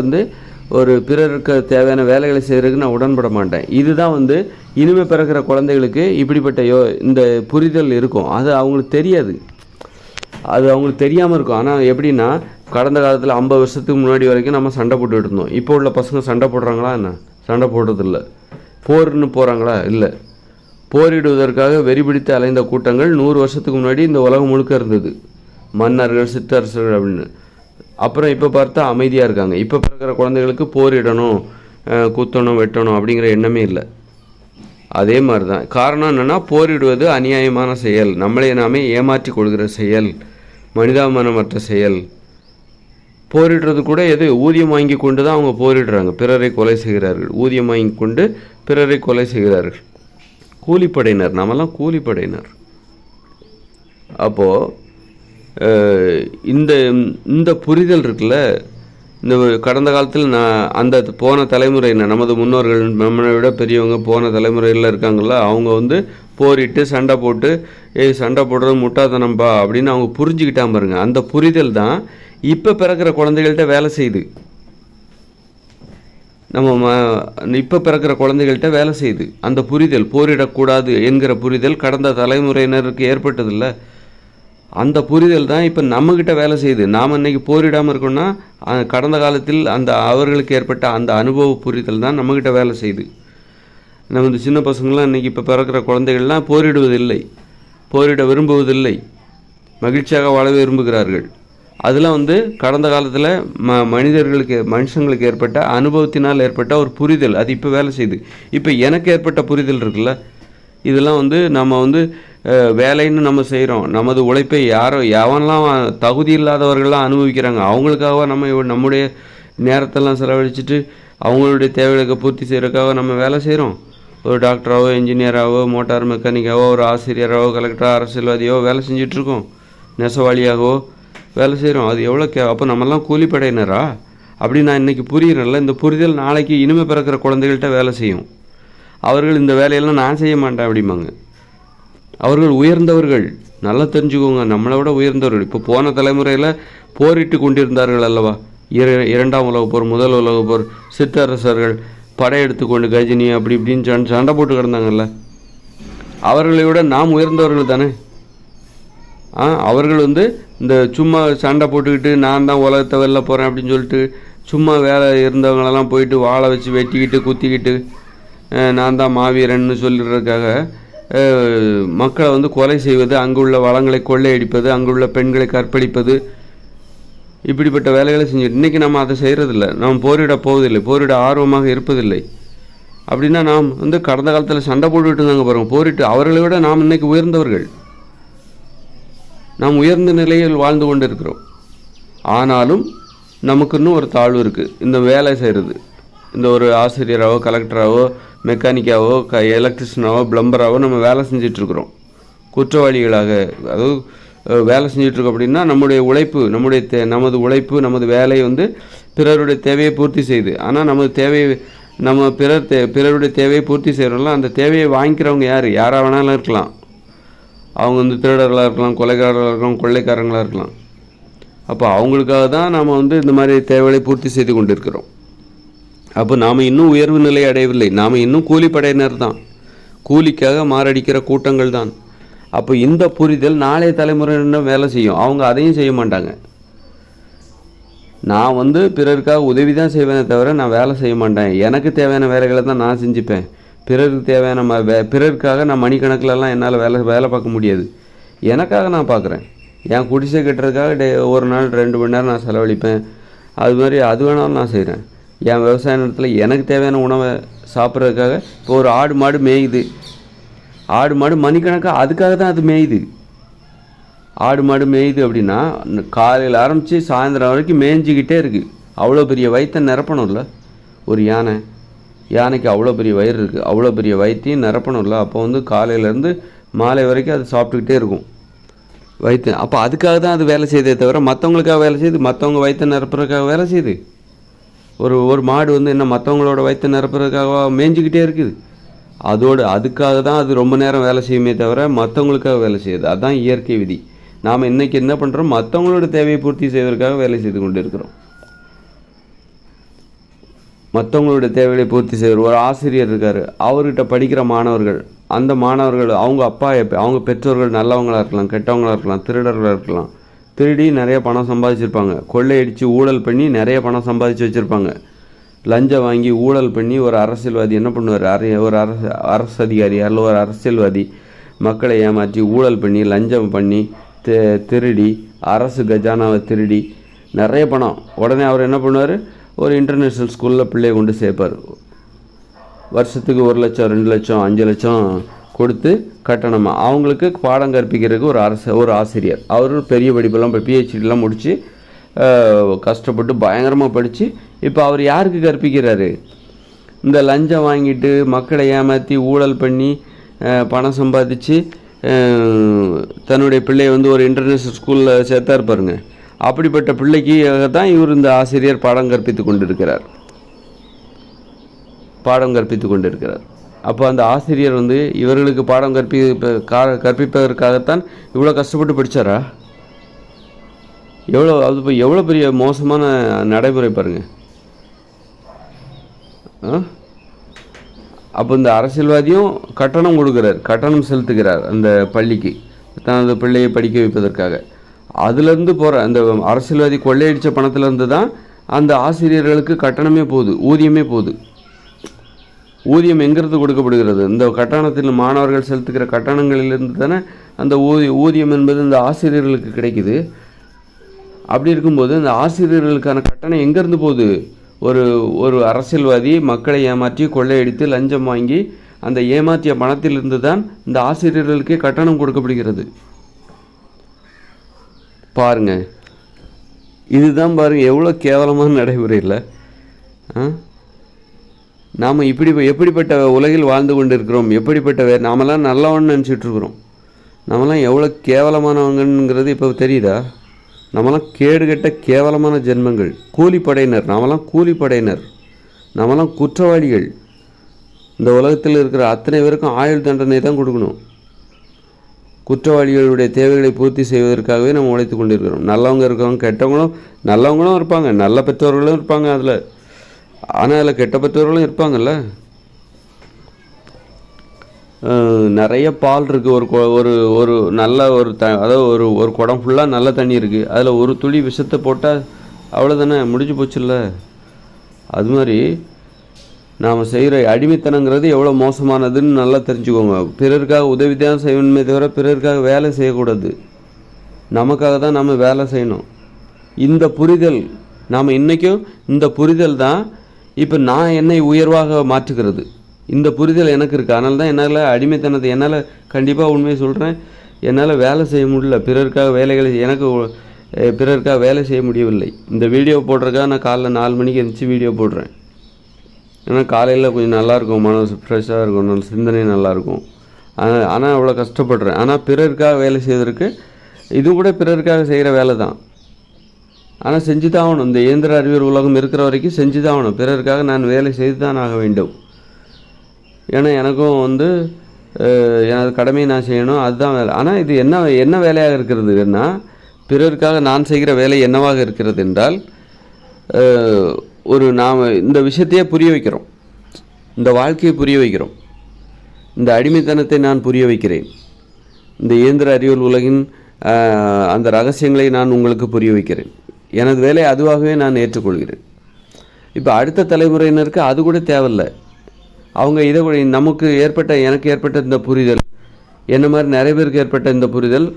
ஒரு பிறருக்கு தேவையான வேலைகளை செய்கிறதுக்கு நான் உடன்பட மாட்டேன். இதுதான் இனிமேல் பிறக்கிற குழந்தைகளுக்கு இப்படிப்பட்ட இந்த புரிதல் இருக்கும். அது அவங்களுக்கு தெரியாது, அது அவங்களுக்கு தெரியாமல் இருக்கும். ஆனால் எப்படின்னா, கடந்த காலத்தில் 50 வருஷத்துக்கு முன்னாடி வரைக்கும் நம்ம சண்டை போட்டுக்கிட்டு இருந்தோம். இப்போ உள்ள பசங்க சண்டை போடுறாங்களா என்ன? சண்டை போடுறதில்ல. போர்னு போகிறாங்களா? இல்லை. போரிடுவதற்காக வெறிபிடித்து அலைந்த கூட்டங்கள் 100 வருஷத்துக்கு முன்னாடி இந்த உலகம் முழுக்க இருந்தது. மன்னர்கள், சிற்றரசர்கள் அப்படின்னு. அப்புறம் இப்போ பார்த்தா அமைதியாக இருக்காங்க. இப்போ பிறக்கிற குழந்தைகளுக்கு போரிடணும், குத்தணும், வெட்டணும் அப்படிங்கிற எண்ணமே இல்லை. அதே மாதிரி தான். காரணம் என்னென்னா, போரிடுவது அநியாயமான செயல், நம்மளே நாமே ஏமாற்றி கொள்கிற செயல், மனிதாபிமானமற்ற செயல். போரிடுறது கூட ஊதியம் வாங்கி கொண்டு தான் அவங்க போரிடுறாங்க. பிறரை கொலை செய்கிறார்கள், ஊதியம் வாங்கி கொண்டு பிறரை கொலை செய்கிறார்கள். கூலிப்படையினர், நம்மெல்லாம் கூலிப்படையினர். அப்போது இந்த புரிதல் இருக்குல்ல, இந்த கடந்த காலத்தில் அந்த போன தலைமுறையினர், நமது முன்னோர்கள், நம்மளை விட பெரியவங்க போன தலைமுறையில் இருக்காங்கள்ல, அவங்க போரிட்டு சண்டை போட்டு சண்டை போடுறது முட்டாள்தனம்பா அப்படின்னு அவங்க புரிஞ்சுக்கிட்டாம பாருங்க. அந்த புரிதல் தான் இப்போ பிறக்கிற குழந்தைகள்கிட்ட வேலை செய்யுது. இப்போ பிறக்கிற குழந்தைகள்கிட்ட வேலை செய்யுது. அந்த புரிதல், போரிடக்கூடாது என்கிற புரிதல் கடந்த தலைமுறையினருக்கு ஏற்பட்டதில்லை. அந்த புரிதல் தான் இப்போ நம்மக்கிட்ட வேலை செய்யுது. நாம் இன்றைக்கி போரிடாமல் இருக்கோம்னா கடந்த காலத்தில் அவர்களுக்கு ஏற்பட்ட அந்த அனுபவ புரிதல் தான் நம்மக்கிட்ட வேலை செய்யுது. நம்ம இந்த சின்ன பசங்களாம் இன்றைக்கி இப்போ பிறக்கிற குழந்தைகள்லாம் போரிடுவதில்லை, போரிட விரும்புவதில்லை, மகிழ்ச்சியாக வாழ விரும்புகிறார்கள். அதெல்லாம் கடந்த காலத்தில் மனுஷங்களுக்கு ஏற்பட்ட அனுபவத்தினால் ஏற்பட்ட ஒரு புரிதல், அது இப்போ வேலை செய்யுது. இப்போ எனக்கு ஏற்பட்ட புரிதல் இருக்குல்ல, இதெல்லாம் நம்ம வேலைன்னு நம்ம செய்கிறோம். நமது உழைப்பை எவன்லாம் தகுதி இல்லாதவர்கள்லாம் அனுபவிக்கிறாங்க. அவங்களுக்காக நம்முடைய நேரத்தெல்லாம் செலவழிச்சிட்டு அவங்களுடைய தேவைகளுக்கு பூர்த்தி செய்கிறதுக்காக நம்ம வேலை செய்கிறோம். ஒரு டாக்டராகவோ, இன்ஜினியராகவோ, மோட்டார் மெக்கானிக்காவோ, ஒரு ஆசிரியராகவோ, கலெக்டராக, அரசியல்வாதியோ வேலை செஞ்சிட்ருக்கோம். நெசவாளியாகவோ வேலை செய்கிறோம். அது எவ்வளோ அப்போ நம்மெல்லாம் கூலிப்படையினரா? அப்படி நான் இன்றைக்கி புரிகிறேன்ல. இந்த புரிதல் நாளைக்கு இனிமே பிறக்கிற குழந்தைகள்கிட்ட வேலை செய்யும். அவர்கள் இந்த வேலையெல்லாம் நான் செய்ய மாட்டேன் அப்படிம்பாங்க. அவர்கள் உயர்ந்தவர்கள், நல்லா தெரிஞ்சுக்கோங்க, நம்மளை விட உயர்ந்தவர்கள். இப்போ போன தலைமுறையில் போரிட்டு கொண்டிருந்தார்கள் அல்லவா? இரண்டாம் உலகப் போர், முதல் உலகப் போர், சிற்றரசர்கள் படையெடுத்து கொண்டு கஜினி அப்படி இப்படின்னு சண்டை போட்டு கிடந்தாங்கல்ல. அவர்களை விட நாம் உயர்ந்தவர்கள் தானே. அவர்கள் இந்த சும்மா சண்டை போட்டுக்கிட்டு நான் தான் உலகத்தை வெளில போகிறேன் அப்படின்னு சொல்லிட்டு சும்மா வேலை இருந்தவங்களெல்லாம் போயிட்டு வாழை வச்சு வெட்டிக்கிட்டு குத்திக்கிட்டு நான் தான் மாவீரன்னு சொல்லிடுறதுக்காக மக்களை கொலை செய்வது, அங்குள்ள வளங்களை கொள்ளையடிப்பது, அங்குள்ள பெண்களை கற்பழிப்பது, இப்படிப்பட்ட வேலைகளை செஞ்சுட்டு இன்றைக்கி நம்ம அதை செய்கிறதில்ல. நாம் போரிட போவதில்லை, போரிட ஆர்வமாக இருப்பதில்லை. அப்படின்னா நாம் கடந்த காலத்தில் சண்டை போட்டுக்கிட்டு இருந்தாங்க பாருங்கள், போரிட்டு. அவர்களை விட நாம் இன்றைக்கி உயர்ந்தவர்கள். நாம் உயர்ந்த நிலையில் வாழ்ந்து கொண்டு இருக்கிறோம். ஆனாலும் நமக்கு இன்னும் ஒரு தாழ்வு இருக்குது. இந்த வேலை செய்கிறது, இந்த ஒரு ஆசிரியராகவோ, கலெக்டராகவோ, மெக்கானிக்காவோ, எலக்ட்ரிஷியனாவோ, பிளம்பராகவோ நம்ம வேலை செஞ்சிட்ருக்குறோம். குற்றவாளிகளாக அதாவது வேலை செஞ்சிட்ருக்கோம். அப்படின்னா நம்முடைய உழைப்பு, நமது உழைப்பு, நமது வேலை பிறருடைய தேவையை பூர்த்தி செய்யுது. ஆனால் நம்ம பிறருடைய தேவையை பூர்த்தி செய்கிறோம்ல, அந்த தேவையை வாங்கிக்கிறவங்க யாராக வேணாலும் இருக்கலாம். அவங்க திருடர்களாக இருக்கலாம், கொலைகாரர்களாக இருக்கலாம், கொள்ளைக்காரங்களாக இருக்கலாம். அப்போ அவங்களுக்காக தான் நாம் இந்த மாதிரி தேவைகளை பூர்த்தி செய்து கொண்டு இருக்கிறோம். அப்போ நாம் இன்னும் உயர்வு நிலை அடையவில்லை. நாம் இன்னும் கூலிப்படையினர் தான், கூலிக்காக மாரடிக்கிற கூட்டங்கள் தான். அப்போ இந்த புரிதல் நாளைய தலைமுறையினர் வேலை செய்யும். அவங்க அதையும் செய்ய மாட்டாங்க. நான் பிறருக்காக உதவி தான் செய்வேனே தவிர நான் வேலை செய்ய மாட்டேன். எனக்கு தேவையான வேலைகளை தான் நான் செஞ்சுப்பேன். பிறருக்கு தேவையான பிறருக்காக நான் மணிக்கணக்கிலலாம் என்னால் வேலை பார்க்க முடியாது. எனக்காக நான் பார்க்குறேன். என் குடிசை கட்டுறதுக்காக ஒரு நாள் 2 மணி நேரம் நான் செலவழிப்பேன். அது மாதிரி அது வேணாலும் நான் செய்கிறேன். என் விவசாய நேரத்தில் எனக்கு தேவையான உணவை சாப்பிட்றதுக்காக. இப்போ ஒரு ஆடு மாடு மேயுது, ஆடு மாடு மணிக்கணக்காக அதுக்காக தான் அது மேயுது. ஆடு மாடு மேயுது அப்படின்னா காலையில் ஆரம்பித்து சாயந்தரம் வரைக்கும் மேய்ஞ்சிக்கிட்டே இருக்குது. அவ்வளோ பெரிய வயிற்றை நிரப்பணும்ல. ஒரு யானைக்கு அவ்வளோ பெரிய வயிறு இருக்குது, அவ்வளோ பெரிய வயிற்றையும் நிரப்பணும்ல. அப்போ காலையிலேருந்து மாலை வரைக்கும் அது சாப்பிட்டுக்கிட்டே இருக்கும் வயிற்று. அப்போ அதுக்காக தான் அது வேலை செய்தே தவிர மற்றவங்களுக்காக வேலை செய்யுது, மற்றவங்க வயிற்றை நிரப்புறதுக்காக வேலை செய்யுது. ஒரு மாடு என்ன மற்றவங்களோட வயிற்றை நிரப்புறதுக்காக மேய்ஞ்சிக்கிட்டே இருக்குது. அதுக்காக தான் அது ரொம்ப நேரம் வேலை செய்யுமே தவிர மற்றவங்களுக்காக வேலை செய்யுது. அதுதான் இயற்கை விதி. நாம் இன்றைக்கி என்ன பண்ணுறோம்? மற்றவங்களோட தேவையை பூர்த்தி செய்வதற்காக வேலை செய்து கொண்டு இருக்கிறோம். மற்றவங்களுடைய தேவைகளை பூர்த்தி செய்வார். ஒரு ஆசிரியர் இருக்கார், அவர்கிட்ட படிக்கிற மாணவர்கள், அந்த மாணவர்கள் அவங்க அவங்க பெற்றோர்கள் நல்லவங்களாக இருக்கலாம், கெட்டவங்களாக இருக்கலாம், திருடர்களாக இருக்கலாம். திருடி நிறைய பணம் சம்பாதிச்சிருப்பாங்க, கொள்ளையடித்து ஊழல் பண்ணி நிறைய பணம் சம்பாதிச்சு வச்சுருப்பாங்க. லஞ்சம் வாங்கி ஊழல் பண்ணி ஒரு அரசியல்வாதி என்ன பண்ணுவார்? ஒரு அரசு அதிகாரி அல்ல ஒரு அரசியல்வாதி மக்களை ஏமாற்றி ஊழல் பண்ணி லஞ்சம் பண்ணி திருடி அரசு கஜானாவை திருடி நிறைய பணம். உடனே அவர் என்ன பண்ணுவார்? ஒரு இன்டர்நேஷ்னல் ஸ்கூலில் பிள்ளையை கொண்டு சேர்ப்பார். வருஷத்துக்கு 1 லட்சம் 2 லட்சம் 5 லட்சம் கொடுத்து கட்டணமாக அவங்களுக்கு பாடம் கற்பிக்கிறதுக்கு ஒரு ஆசிரியர். அவர் பெரிய படிப்பெல்லாம் PhDலாம் முடித்து கஷ்டப்பட்டு பயங்கரமாக படித்து இப்போ அவர் யாருக்கு கற்பிக்கிறாரு? இந்த லஞ்சம் வாங்கிட்டு மக்களை ஏமாற்றி ஊழல் பண்ணி பணம் சம்பாதிச்சு தன்னுடைய பிள்ளையை ஒரு இன்டர்நேஷ்னல் ஸ்கூலில் சேர்த்தா இருப்பாருங்க. அப்படிப்பட்ட பிள்ளைக்கு தான் இவர் இந்த ஆசிரியர் பாடம் கற்பித்து கொண்டிருக்கிறார். அப்போ அந்த ஆசிரியர் இவர்களுக்கு பாடம் கற்பிப்பதற்காகத்தான் இவ்வளோ கஷ்டப்பட்டு படித்தாரா? எவ்வளோ பெரிய மோசமான நடைமுறை பாருங்கள். அப்போ இந்த அரசியல்வாதியும் கட்டணம் கொடுக்குறார், கட்டணம் செலுத்துகிறார் அந்த பள்ளிக்கு தனது பிள்ளையை படிக்க வைப்பதற்காக. அதுலேருந்து போகிற அந்த அரசியல்வாதி கொள்ளையடித்த பணத்துலேருந்து தான் அந்த ஆசிரியர்களுக்கு கட்டணமே போகுது, ஊதியமே போகுது. ஊதியம் எங்கிறது கொடுக்கப்படுகிறது? இந்த கட்டணத்தில் மாணவர்கள் செலுத்துகிற கட்டணங்களிலிருந்து தானே அந்த ஊதியம் என்பது இந்த ஆசிரியர்களுக்கு கிடைக்குது. அப்படி இருக்கும்போது இந்த ஆசிரியர்களுக்கான கட்டணம் எங்கேருந்து போகுது? ஒரு அரசியல்வாதி மக்களை ஏமாற்றி கொள்ளையடித்து லஞ்சம் வாங்கி அந்த ஏமாற்றிய பணத்திலிருந்து தான் இந்த ஆசிரியர்களுக்கே கட்டணம் கொடுக்கப்படுகிறது. பாருங்கள், இதுதான் பாருங்கள் எவ்வளோ கேவலமான நடைமுறை இல்லை. நாம் எப்படிப்பட்ட உலகில் வாழ்ந்து கொண்டு இருக்கிறோம், எப்படிப்பட்ட நாமெல்லாம் நல்லவன்னு நினச்சிட்ருக்குறோம். நம்மலாம் எவ்வளோ கேவலமானவங்கிறது இப்போ தெரியுதா? நம்மலாம் கேடுகட்ட கேவலமான ஜென்மங்கள், கூலிப்படையினர். நாமெல்லாம் கூலிப்படையினர், நம்மலாம் குற்றவாளிகள். இந்த உலகத்தில் இருக்கிற அத்தனை பேருக்கும் ஆயுள் தண்டனை தான் கொடுக்கணும். குற்றவாளிகளுடைய தேவைகளை பூர்த்தி செய்வதற்காகவே நம்ம உழைத்து கொண்டிருக்கிறோம். நல்லவங்க இருக்கிறவங்க, நல்லவங்களும் இருப்பாங்க, நல்ல பெற்றோர்களும் இருப்பாங்க அதில். ஆனால் அதில் கெட்ட பெற்றோர்களும் இருப்பாங்கல்ல. நிறைய பால் இருக்குது, ஒரு ஒரு நல்ல அதாவது ஒரு குடம் ஃபுல்லாக நல்ல தண்ணி இருக்குது, அதில் ஒரு துளி விஷத்தை போட்டால் அவ்வளோதானே, முடிஞ்சு போச்சுல்ல. அது மாதிரி நாம் செய்கிற அடிமைத்தனங்கிறது எவ்வளோ மோசமானதுன்னு நல்லா தெரிஞ்சுக்கோங்க. பிறருக்காக உதவி தான் செய்யணுமே தவிர பிறருக்காக வேலை செய்யக்கூடாது. நமக்காக தான் நம்ம வேலை செய்யணும். இந்த புரிதல், நாம் இன்றைக்கும் இந்த புரிதல் தான் இப்போ நான் என்னை உயர்வாக மாற்றுகிறது. இந்த புரிதல் எனக்கு இருக்குது. அதனால தான் என்னால் அடிமைத்தனத்தை, என்னால் கண்டிப்பாக உண்மையை சொல்கிறேன், என்னால் வேலை செய்ய முடியல. பிறருக்காக வேலை செய்ய முடியவில்லை. இந்த வீடியோ போடுறதுக்காக நான் காலைல 4 மணிக்கு எழுந்திரிச்சு வீடியோ போடுறேன். ஏன்னா காலையில் கொஞ்சம் நல்லாயிருக்கும், மனசு ஃப்ரெஷ்ஷாக இருக்கும், நல்ல சிந்தனை நல்லாயிருக்கும். ஆனால் அவ்வளோ கஷ்டப்படுறேன். ஆனால் பிறருக்காக வேலை செய்வதற்கு இது கூட பிறருக்காக செய்கிற வேலை தான். ஆனால் செஞ்சு தான் ஆகணும். இந்த இயந்திர அறிவியல் உலகம் இருக்கிற வரைக்கும் செஞ்சு தான் ஆகணும். பிறருக்காக நான் வேலை செய்து தான் ஆக வேண்டும். ஏன்னா எனக்கும் எனது கடமையை நான் செய்யணும், அதுதான் வேலை. ஆனால் இது என்ன வேலையாக இருக்கிறதுன்னா, பிறருக்காக நான் செய்கிற வேலை என்னவாக இருக்கிறது என்றால், நாம் இந்த விஷயத்தையே புரிய வைக்கிறோம், இந்த வாழ்க்கையை புரிய வைக்கிறோம், இந்த அடிமைத்தனத்தை நான் புரிய வைக்கிறேன், இந்த இயந்திர அறிவியல் உலகின் அந்த ரகசியங்களை நான் உங்களுக்கு புரிய வைக்கிறேன். எனது வேலை அதுவாகவே நான் ஏற்றுக்கொள்கிறேன். இப்போ அடுத்த தலைமுறையினருக்கு அது கூட தேவையில்லை. அவங்க நமக்கு எனக்கு ஏற்பட்ட இந்த புரிதல், என்ன மாதிரி நிறைய பேருக்கு ஏற்பட்ட இந்த புரிதல்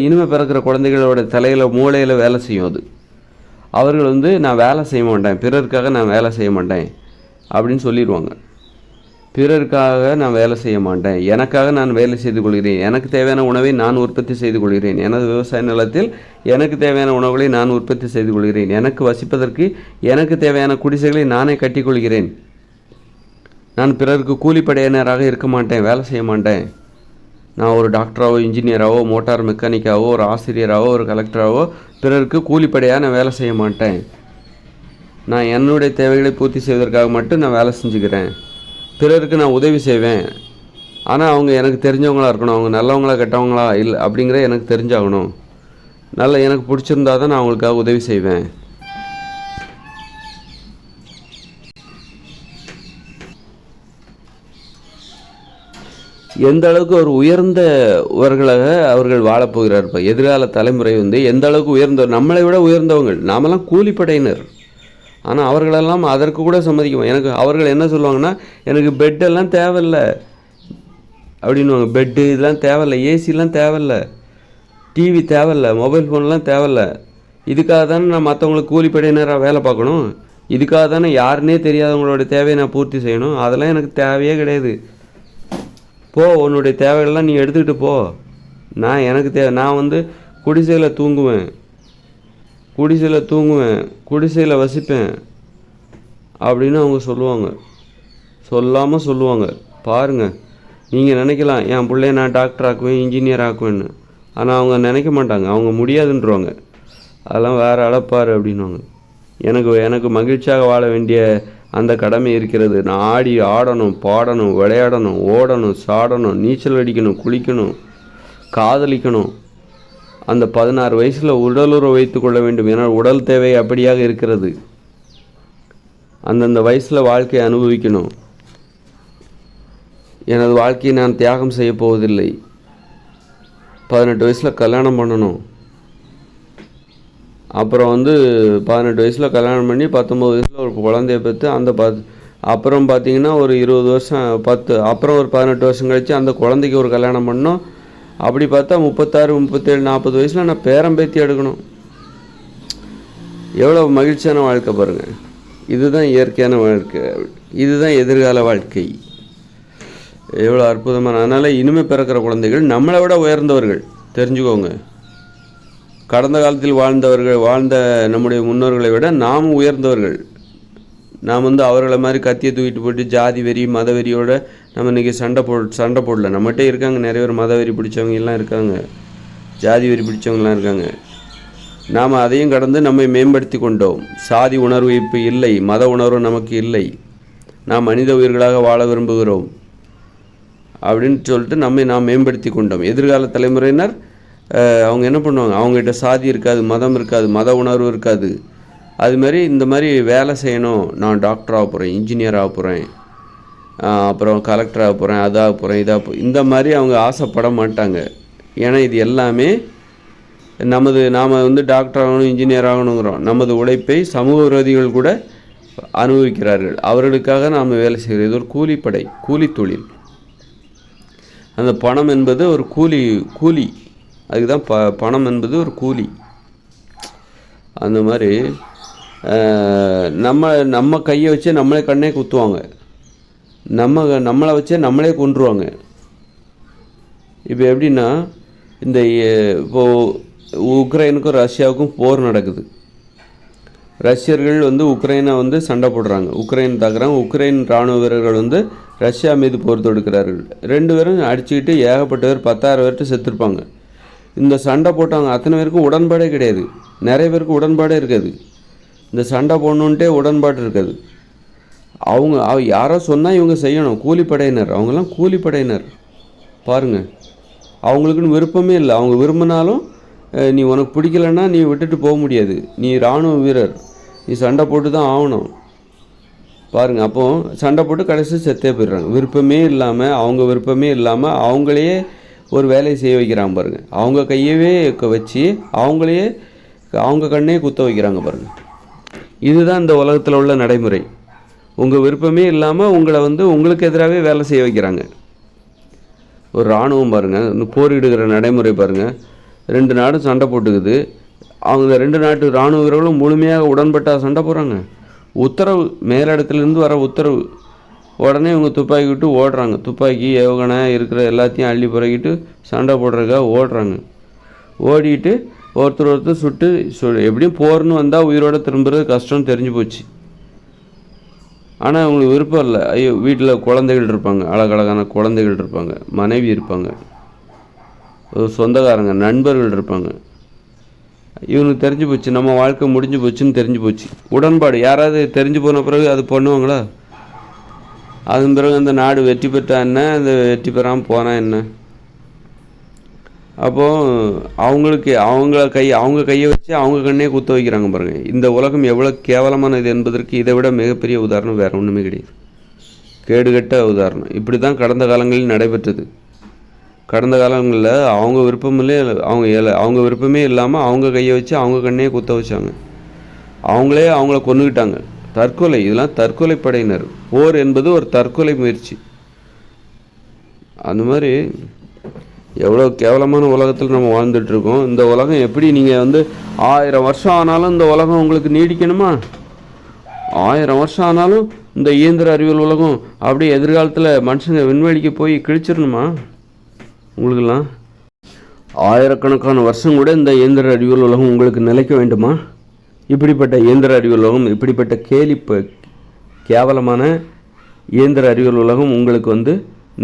இனிமேல் பிறக்கிற குழந்தைகளோட தலையில் மூளையில் வேலை செய்யும். அது அவர்கள் நான் வேலை செய்ய மாட்டேன், பிறருக்காக நான் வேலை செய்ய மாட்டேன் அப்படின்னு சொல்லிடுவாங்க. பிறருக்காக நான் வேலை செய்ய மாட்டேன், எனக்காக நான் வேலை செய்து கொள்கிறேன், எனக்கு தேவையான உணவை நான் உற்பத்தி செய்து கொள்கிறேன், எனது விவசாய நிலத்தில் எனக்கு தேவையான உணவுகளை நான் உற்பத்தி செய்து கொள்கிறேன், எனக்கு வசிப்பதற்கு எனக்கு தேவையான குடிசைகளை நானே கட்டிக்கொள்கிறேன், நான் பிறருக்கு கூலிப்படையினராக இருக்க மாட்டேன், வேலை செய்ய மாட்டேன், நான் ஒரு டாக்டராகவோ இன்ஜினியராகவோ மோட்டார் மெக்கானிக்காவோ ஒரு ஆசிரியராகவோ ஒரு கலெக்டராகவோ பிறருக்கு கூலிப்படையாக நான் வேலை செய்ய மாட்டேன், நான் என்னுடைய தேவைகளை பூர்த்தி செய்வதற்காக மட்டும் நான் வேலை செஞ்சுக்கிறேன், பிறருக்கு நான் உதவி செய்வேன், ஆனால் அவங்க எனக்கு தெரிஞ்சவங்களாக இருக்கணும், அவங்க நல்லவங்களா கெட்டவங்களா இல்லை அப்படிங்கிற எனக்கு தெரிஞ்சாகணும், எனக்கு பிடிச்சிருந்தா தான் நான் அவங்களுக்காக உதவி செய்வேன். எந்த அளவுக்கு ஒரு உயர்ந்தவர்களாக அவர்கள் வாழப்போகிறார். இப்போ எதிர்கால தலைமுறை எந்த அளவுக்கு நம்மளை விட உயர்ந்தவங்க, நாமெல்லாம் கூலிப்படையினர். ஆனால் அவர்களெல்லாம் அதற்கு கூட சம்மதிக்குவோம். அவர்கள் என்ன சொல்லுவாங்கன்னா, எனக்கு பெட்டெல்லாம் தேவையில்லை அப்படின்வாங்க. பெட்டு இதெல்லாம் தேவையில்லை, ஏசிலாம் தேவையில்லை, டிவி தேவையில்லை, மொபைல் ஃபோன்லாம் தேவையில்லை. இதுக்காக தானே நான் மற்றவங்களுக்கு கூலிப்படையினராக வேலை பார்க்கணும், இதுக்காக தானே யாருன்னே தெரியாதவங்களோட தேவையை நான் பூர்த்தி செய்யணும், அதெல்லாம் எனக்கு தேவையே கிடையாது. போ, உன்னுடைய தேவைகள்லாம் நீ எடுத்துக்கிட்டு போ, நான் குடிசையில் தூங்குவேன், குடிசையில் வசிப்பேன் அப்படின்னு அவங்க சொல்லாமல் சொல்லுவாங்க. பாருங்கள், நீங்கள் நினைக்கலாம் என் பிள்ளைய நான் டாக்டர் ஆக்குவேன், இன்ஜினியர் ஆக்குவேன்னு. ஆனால் அவங்க நினைக்க மாட்டாங்க, அவங்க முடியாதுன்றவாங்க. அதெல்லாம் வேறு அளப்பார் அப்படின்வாங்க. எனக்கு மகிழ்ச்சியாக வாழ வேண்டிய அந்த கடமை இருக்கிறது. நான் ஆடணும், பாடணும், விளையாடணும், ஓடணும், சாடணும், நீச்சல் அடிக்கணும், குளிக்கணும், காதலிக்கணும், அந்த 16 வயசில் உடலுறவு வைத்து கொள்ள வேண்டும். ஏன்னா உடல் தேவை அப்படியாக இருக்கிறது. அந்தந்த வயசில் வாழ்க்கையை அனுபவிக்கணும். எனது வாழ்க்கையை நான் தியாகம் செய்ய போவதில்லை. 18 வயசில் கல்யாணம் பண்ணணும். அப்புறம் 18 வயசில் கல்யாணம் பண்ணி 19 வயசில் ஒரு குழந்தைய பெற்று அப்புறம் பார்த்திங்கன்னா ஒரு 20 வருஷம் அப்புறம் ஒரு 18 வருஷம் கழித்து அந்த குழந்தைக்கு ஒரு கல்யாணம் பண்ணோம். அப்படி பார்த்தா 36, 37, 40 வயசில் நான் பேரம்பேத்தி எடுக்கணும். எவ்வளோ மகிழ்ச்சியான வாழ்க்கை பாருங்கள். இதுதான் இயற்கையான வாழ்க்கை, இதுதான் எதிர்கால வாழ்க்கை. எவ்வளோ அற்புதமான. அதனால் இனிமேல் பிறக்கிற குழந்தைகள் நம்மளை விட உயர்ந்தவர்கள், தெரிஞ்சுக்கோங்க. கடந்த காலத்தில் வாழ்ந்த நம்முடைய முன்னோர்களை விட நாம் உயர்ந்தவர்கள். நாம் அவர்களை மாதிரி கத்தியை தூக்கிட்டு போட்டு ஜாதி வெறி மத வெறியோடு நம்ம இன்றைக்கி சண்டை போடல. நம்மகிட்டே இருக்காங்க நிறைய பேர் மத வெறி பிடிச்சவங்கெல்லாம் இருக்காங்க, ஜாதி வெறி பிடிச்சவங்களாம் இருக்காங்க. நாம் அதையும் கடந்து நம்மை மேம்படுத்தி கொண்டோம். சாதி உணர்வு இப்போ இல்லை, மத உணர்வு நமக்கு இல்லை, நாம் மனித உயிர்களாக வாழ விரும்புகிறோம் அப்படின்னு சொல்லிட்டு நாம் மேம்படுத்தி கொண்டோம். எதிர்கால தலைமுறையினர் அவங்க என்ன பண்ணுவாங்க, அவங்ககிட்ட சாதி இருக்காது, மதம் இருக்காது, மத உணர்வு இருக்காது. அதுமாரி இந்த மாதிரி வேலை செய்யணும், நான் டாக்டர் ஆக போகிறேன், இன்ஜினியர் ஆக போகிறேன், அப்புறம் கலெக்டர் ஆக போகிறேன், அதாக போகிறேன், இதாக இந்த மாதிரி அவங்க ஆசைப்பட மாட்டாங்க. ஏன்னா இது எல்லாமே நாம் டாக்டர் ஆகணும் இன்ஜினியர் ஆகணுங்கிறோம். நமது உழைப்பை சமூக விரோதிகள் கூட அனுபவிக்கிறார்கள். அவர்களுக்காக நாம் வேலை செய்கிறோம். இது ஒரு கூலிப்படை, கூலி தொழில். அந்த பணம் என்பது ஒரு கூலி அதுக்கு தான் பணம் என்பது ஒரு கூலி. அந்த மாதிரி நம்ம கையை வச்சு நம்மளே கண்ணே குத்துவாங்க, நம்மளை வச்சே நம்மளே கொன்றுவாங்க. இப்போ எப்படின்னா, இப்போது உக்ரைனுக்கும் ரஷ்யாவுக்கும் போர் நடக்குது. ரஷ்யர்கள் உக்ரைனை சண்டை போடுறாங்க, உக்ரைன் தாக்குறாங்க. உக்ரைன் இராணுவ வீரர்கள் ரஷ்யா மீது போர் தொடுக்கிறார்கள். 2 பேரும் அடிச்சுக்கிட்டு ஏகப்பட்ட பேர் 10,000 பேர்கிட்ட செத்துருப்பாங்க. இந்த சண்டை போட்டாங்க அத்தனை பேருக்கும் உடன்பாடே கிடையாது. நிறைய பேருக்கு உடன்பாடே இருக்காது. இந்த சண்டை போடணுன்ட்டே உடன்பாடு இருக்காது. அவங்க யாரோ சொன்னால் இவங்க செய்யணும். கூலிப்படையினர், அவங்கெல்லாம் கூலிப்படையினர் பாருங்கள். அவங்களுக்குன்னு விருப்பமே இல்லை. அவங்க விரும்பினாலும் நீ உனக்கு பிடிக்கலன்னா நீ விட்டுட்டு போக முடியாது. நீ இராணுவ வீரர், நீ சண்டை போட்டு தான் ஆகணும் பாருங்கள். அப்போது சண்டை போட்டு கடைசி செத்தே போயிடுறாங்க. அவங்க விருப்பமே இல்லாமல் அவங்களையே ஒரு வேலையை செய்ய வைக்கிறாங்க பாருங்கள். அவங்க கையவே வச்சு அவங்க கண்ணே குத்த வைக்கிறாங்க பாருங்கள். இதுதான் இந்த உலகத்தில் உள்ள நடைமுறை. உங்கள் விருப்பமே இல்லாமல் உங்களை உங்களுக்கு எதிராகவே வேலை செய்ய வைக்கிறாங்க. ஒரு இராணுவம் பாருங்கள், போரிடுகிற நடைமுறை பாருங்கள். 2 நாடும் சண்டை போட்டுக்குது. அவங்க 2 நாட்டு இராணுவ வீரர்களும் முழுமையாக உடன்பட்டால் சண்டை போடுறாங்க. உத்தரவு, மேலிடத்துலேருந்து வர உத்தரவு, உடனே இவங்க துப்பாக்கி விட்டு ஓடுறாங்க. துப்பாக்கி ஏவுகணை இருக்கிற எல்லாத்தையும் அள்ளி புறக்கிட்டு சண்டை போடுறதுக்காக ஓடுறாங்க. ஓடிட்டு ஒருத்தர் சுட்டு எப்படியும் போர்னு வந்தால் உயிரோடு திரும்புறது கஷ்டம் தெரிஞ்சு போச்சு. ஆனால் அவங்களுக்கு விருப்பம் இல்லை. ஐயோ, வீட்டில் குழந்தைகள் இருப்பாங்க, அழகழகான குழந்தைகள் இருப்பாங்க, மனைவி இருப்பாங்க, சொந்தக்காரங்க நண்பர்கள் இருப்பாங்க. இவனுக்கு தெரிஞ்சு போச்சு நம்ம வாழ்க்கை முடிஞ்சு போச்சுன்னு தெரிஞ்சு போச்சு. உடன்பாடு யாராவது தெரிஞ்சு போன பிறகு அது பண்ணுவாங்களா? அதன் பிறகு அந்த நாடு வெற்றி பெற்றா என்ன, அந்த வெற்றி பெறாமல் போனால் என்ன? அப்போது அவங்க கையை வச்சு அவங்க கண்ணே குத்த வைக்கிறாங்க பாருங்கள். இந்த உலகம் எவ்வளோ கேவலமானது என்பதற்கு இதை விட மிகப்பெரிய உதாரணம் வேறு ஒன்றுமே கிடையாது. கேடுகட்ட உதாரணம். இப்படி தான் கடந்த காலங்களில் நடைபெற்றது. கடந்த காலங்களில் அவங்க விருப்பமே இல்லாமல் அவங்க கையை வச்சு அவங்க கண்ணையே குத்த வச்சாங்க. அவங்கள கொன்னுக்கிட்டாங்க. தற்கொலை, இதெல்லாம் தற்கொலை படையினர். போர் என்பது ஒரு தற்கொலை முயற்சி. அந்த மாதிரி எவ்வளோ கேவலமான உலகத்தில் நம்ம வாழ்ந்துட்டுருக்கோம். இந்த உலகம் எப்படி நீங்கள் 1000 வருஷம் ஆனாலும் இந்த உலகம் உங்களுக்கு நீடிக்கணுமா? 1000 வருஷம் ஆனாலும் இந்த இயந்திர அறிவியல் உலகம் அப்படியே எதிர்காலத்தில் மனுஷங்க விண்வெளிக்கு போய் கிழிச்சிடணுமா? உங்களுக்கெல்லாம் ஆயிரக்கணக்கான வருஷம் கூட இந்த இயந்திர அறிவியல் உலகம் உங்களுக்கு நிலைக்க வேண்டுமா? இப்படிப்பட்ட இயந்திர அறிவியல் உலகம், இப்படிப்பட்ட கேவலமான இயந்திர அறிவியல் உலகம் உங்களுக்கு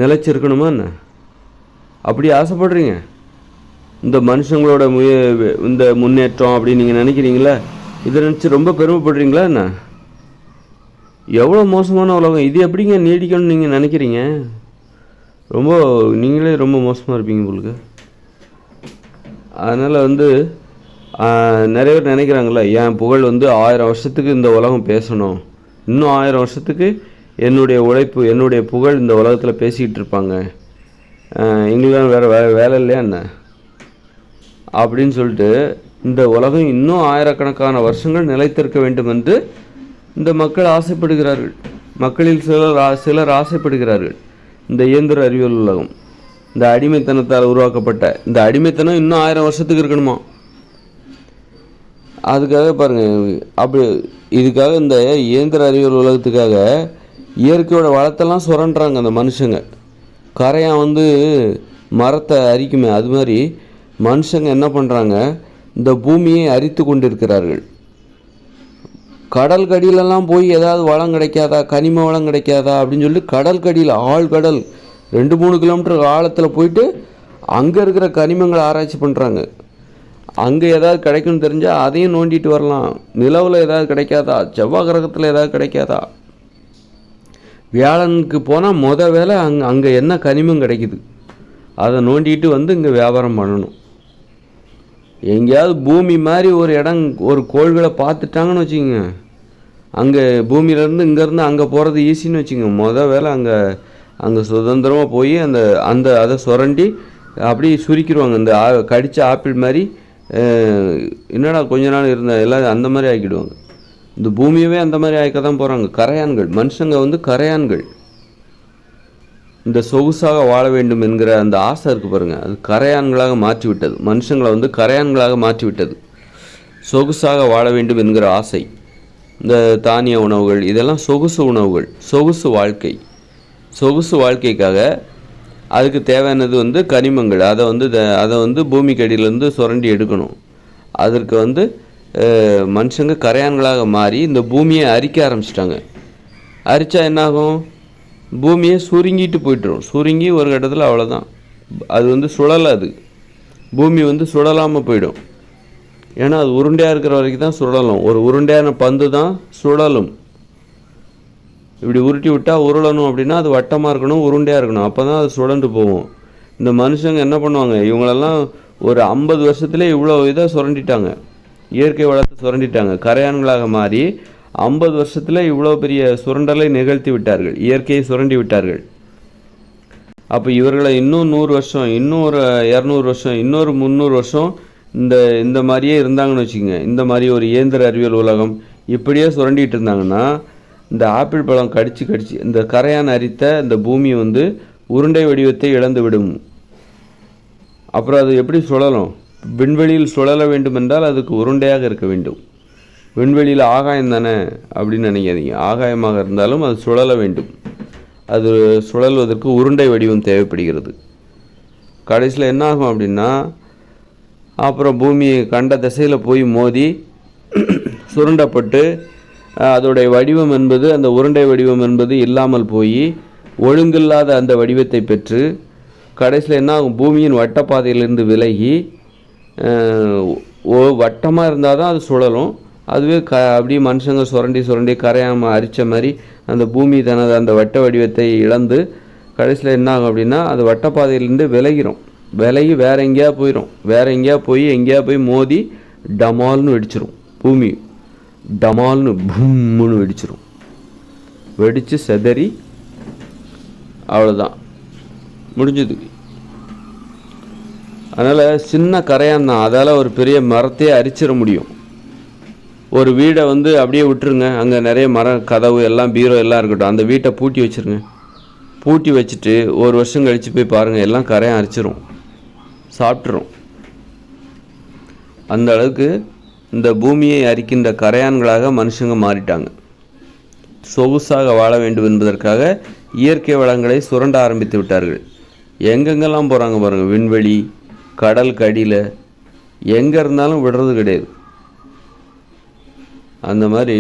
நிலைச்சிருக்கணுமா என்ன? அப்படி ஆசைப்படுறீங்க? இந்த மனுஷங்களோட இந்த முன்னேற்றம் அப்படின்னு நீங்கள் நினைக்கிறீங்களா? இதை நினச்சி ரொம்ப பெருமைப்படுறீங்களா என்ன? எவ்வளோ மோசமான உலகம் இது, எப்படிங்க நீடிக்கணும்னு நீங்கள் நினைக்கிறீங்க? நீங்களே ரொம்ப மோசமாக இருப்பீங்க உங்களுக்கு. அதனால் நிறைய பேர் நினைக்கிறாங்களே, என் புகழ் 1000 வருஷத்துக்கு இந்த உலகம் பேசணும், இன்னும் 1000 வருஷத்துக்கு என்னுடைய உழைப்பு என்னுடைய புகழ் இந்த உலகத்தில் பேசிக்கிட்டு இருப்பாங்க, எங்களுக்கெல்லாம் வேறு வேலை இல்லையா என்ன அப்படின்னு சொல்லிட்டு இந்த உலகம் இன்னும் ஆயிரக்கணக்கான வருஷங்கள் நிலைத்திருக்க வேண்டும் என்று இந்த மக்கள் ஆசைப்படுகிறார்கள். மக்களில் சிலர் ஆசைப்படுகிறார்கள். இந்த இயந்திர அறிவியல் உலகம், இந்த அடிமைத்தனத்தால் உருவாக்கப்பட்ட இந்த அடிமைத்தனம் இன்னும் 1000 வருஷத்துக்கு இருக்கணுமா? அதுக்காக பாருங்கள், இதுக்காக இந்த இயந்திர அறிவியல் உலகத்துக்காக இயற்கையோட வளத்தெல்லாம் சுரண்டுறாங்க அந்த மனுஷங்க. கரையான் வந்து மரத்தை அரிக்குமே, அது மாதிரி மனுஷங்க என்ன பண்ணுறாங்க, இந்த பூமியை அரித்து கொண்டிருக்கிறார்கள். கடல் கடியிலெல்லாம் போய் ஏதாவது வளம் கிடைக்காதா, கனிம வளம் கிடைக்காதா அப்படின்னு சொல்லி கடல் கடியில் ஆழ்கடல் 2-3 கிலோமீட்டர் ஆழத்தில் போயிட்டு அங்கே இருக்கிற கனிமங்களை ஆராய்ச்சி பண்ணுறாங்க. அங்கே ஏதாவது கிடைக்கும்னு தெரிஞ்சால் அதையும் நோண்டிட்டு வரலாம். நிலவில் ஏதாவது கிடைக்காதா, செவ்வாய் கிரகத்தில் ஏதாவது கிடைக்காதா. வியாழனுக்கு போனால் வேலை அங்கே என்ன கனிமம் கிடைக்குது அதை நோண்டிட்டு வந்து இங்கே வியாபாரம் பண்ணணும். எங்கேயாவது பூமி மாதிரி ஒரு இடம், ஒரு கோள்களை பார்த்துட்டாங்கன்னு வச்சுக்கோங்க, அங்கே பூமியிலேருந்து இங்கேருந்து அங்கே போகிறது ஈஸின்னு வச்சுக்கோங்க. வேலை அங்கே சுதந்திரமாக போய் அதை சுரண்டி அப்படி சுருக்கிடுவாங்க. இந்த கடித்த ஆப்பிள் மாதிரி என்னடா கொஞ்ச நாள் இருந்த எல்லாம் அந்த மாதிரி ஆக்கிடுவாங்க. இந்த பூமியவே அந்த மாதிரி ஆக்க தான் போகிறாங்க கரையான்கள். மனுஷங்க வந்து கரையான்கள். இந்த சொகுசாக வாழ வேண்டும் என்கிற அந்த ஆசை இருக்குது பாருங்கள், அது கரையான்களாக மாற்றி விட்டது. மனுஷங்களை வந்து கரையான்களாக மாற்றி விட்டது. சொகுசாக வாழ வேண்டும் என்கிற ஆசை, இந்த தானிய உணவுகள், இதெல்லாம் சொகுசு உணவுகள், சொகுசு வாழ்க்கை. சொகுசு வாழ்க்கைக்காக அதுக்கு தேவையானது வந்து கனிமங்கள். அதை வந்து பூமிக்கடியிலேருந்து சுரண்டி எடுக்கணும். அதற்கு வந்து மனுஷங்க கரையான்களாக மாறி இந்த பூமியை அரிக்க ஆரம்பிச்சிட்டாங்க. அரித்தா என்னாகும், பூமியை சுருங்கிட்டு போய்ட்டுரும். சுருங்கி ஒரு கட்டத்தில் அவ்வளோதான், அது வந்து சுழலாது. பூமி வந்து சுழலாமல் போயிடும். ஏன்னா அது உருண்டையாக இருக்கிற வரைக்கும் தான் சுழலும். ஒரு உருண்டையான பந்து தான் சுழலும். இப்படி உருட்டி விட்டால் உருளணும் அப்படின்னா அது வட்டமாக இருக்கணும், உருண்டையாக இருக்கணும், அப்போ தான் அது சுழண்டு போகும். இந்த மனுஷங்க என்ன பண்ணுவாங்க, இவங்களெல்லாம் ஒரு 50 வருஷத்துலேயே இவ்வளோ இதை சுரண்டிட்டாங்க, இயற்கை வளத்தை சுரண்டிட்டாங்க. கரையான்களாக மாறி 50 வருஷத்தில் இவ்வளோ பெரிய சுரண்டலை நிகழ்த்தி விட்டார்கள், இயற்கையை சுரண்டி விட்டார்கள். அப்போ இவர்களை இன்னும் 100 வருஷம், இன்னும் ஒரு 200 வருஷம், இன்னொரு 300 வருஷம் இந்த மாதிரியே இருந்தாங்கன்னு வச்சுக்கோங்க. இந்த மாதிரி ஒரு இயந்திர அறிவியல் உலகம் இப்படியே சுரண்டிகிட்டு இருந்தாங்கன்னா இந்த ஆப்பிள் பழம் கடிச்சு இந்த கரையான் அரித்த இந்த பூமி வந்து உருண்டை வடிவத்தை இழந்து விடும். அப்புறம் அது எப்படி சுழலும்? விண்வெளியில் சுழல வேண்டும் என்றால் அதுக்கு உருண்டையாக இருக்க வேண்டும். விண்வெளியில் ஆகாயம் தானே அப்படின்னு நினைக்காதீங்க. ஆகாயமாக இருந்தாலும் அது சுழல வேண்டும். அது சுழல்வதற்கு உருண்டை வடிவம் தேவைப்படுகிறது. கடைசியில் என்ன ஆகும் அப்படின்னா, அப்புறம் பூமி கண்ட திசையில் போய் மோதி சுருண்டப்பட்டு அதோடைய வடிவம் என்பது, அந்த உருண்டை வடிவம் என்பது இல்லாமல் போய் ஒழுங்கில்லாத அந்த வடிவத்தை பெற்று கடைசியில் என்ன ஆகும், பூமியின் வட்டப்பாதையிலிருந்து விலகி வட்டமாக இருந்தால் தான் அது சுழலும். அதுவே அப்படியே மனுஷங்க சுரண்டி கரையாமல் அரித்த மாதிரி அந்த பூமி தனது அந்த வட்ட வடிவத்தை இழந்து கடைசியில் என்ன ஆகும் அப்படின்னா அது வட்டப்பாதையிலேருந்து விலகி வேறு எங்கேயா போயிடும். எங்கேயா போய் மோதி டமால்னு வெடிச்சிரும். பூமி டமால்னு பூம்னு வெடித்து செதறி அவ்வளோதான், முடிஞ்சது. அதனால் சின்ன கரையான் தான், அதால் ஒரு பெரிய மரத்தையே அரிச்சிட முடியும். ஒரு வீடை வந்து அப்படியே விட்டுருங்க, அங்கே நிறைய மரம், கதவு எல்லாம், பீரோ எல்லாம் இருக்கட்டும், அந்த வீட்டை பூட்டி வச்சுருங்க. பூட்டி வச்சுட்டு ஒரு வருஷம் கழித்து போய் பாருங்கள், எல்லாம் கரையான் அரிச்சிரும், சாப்பிட்ரும். அந்த அளவுக்கு இந்த பூமியை அரிக்கின்ற கரையான்களாக மனுஷங்க மாறிட்டாங்க. சொகுசாக வாழ வேண்டும் என்பதற்காக இயற்கை வளங்களை சுரண்ட ஆரம்பித்து விட்டார்கள். எங்கெங்கெல்லாம் போகிறாங்க பாருங்கள், விண்வெளி, கடல் கடியில், எங்கே இருந்தாலும் விடுறது கிடையாது. அந்த மாதிரி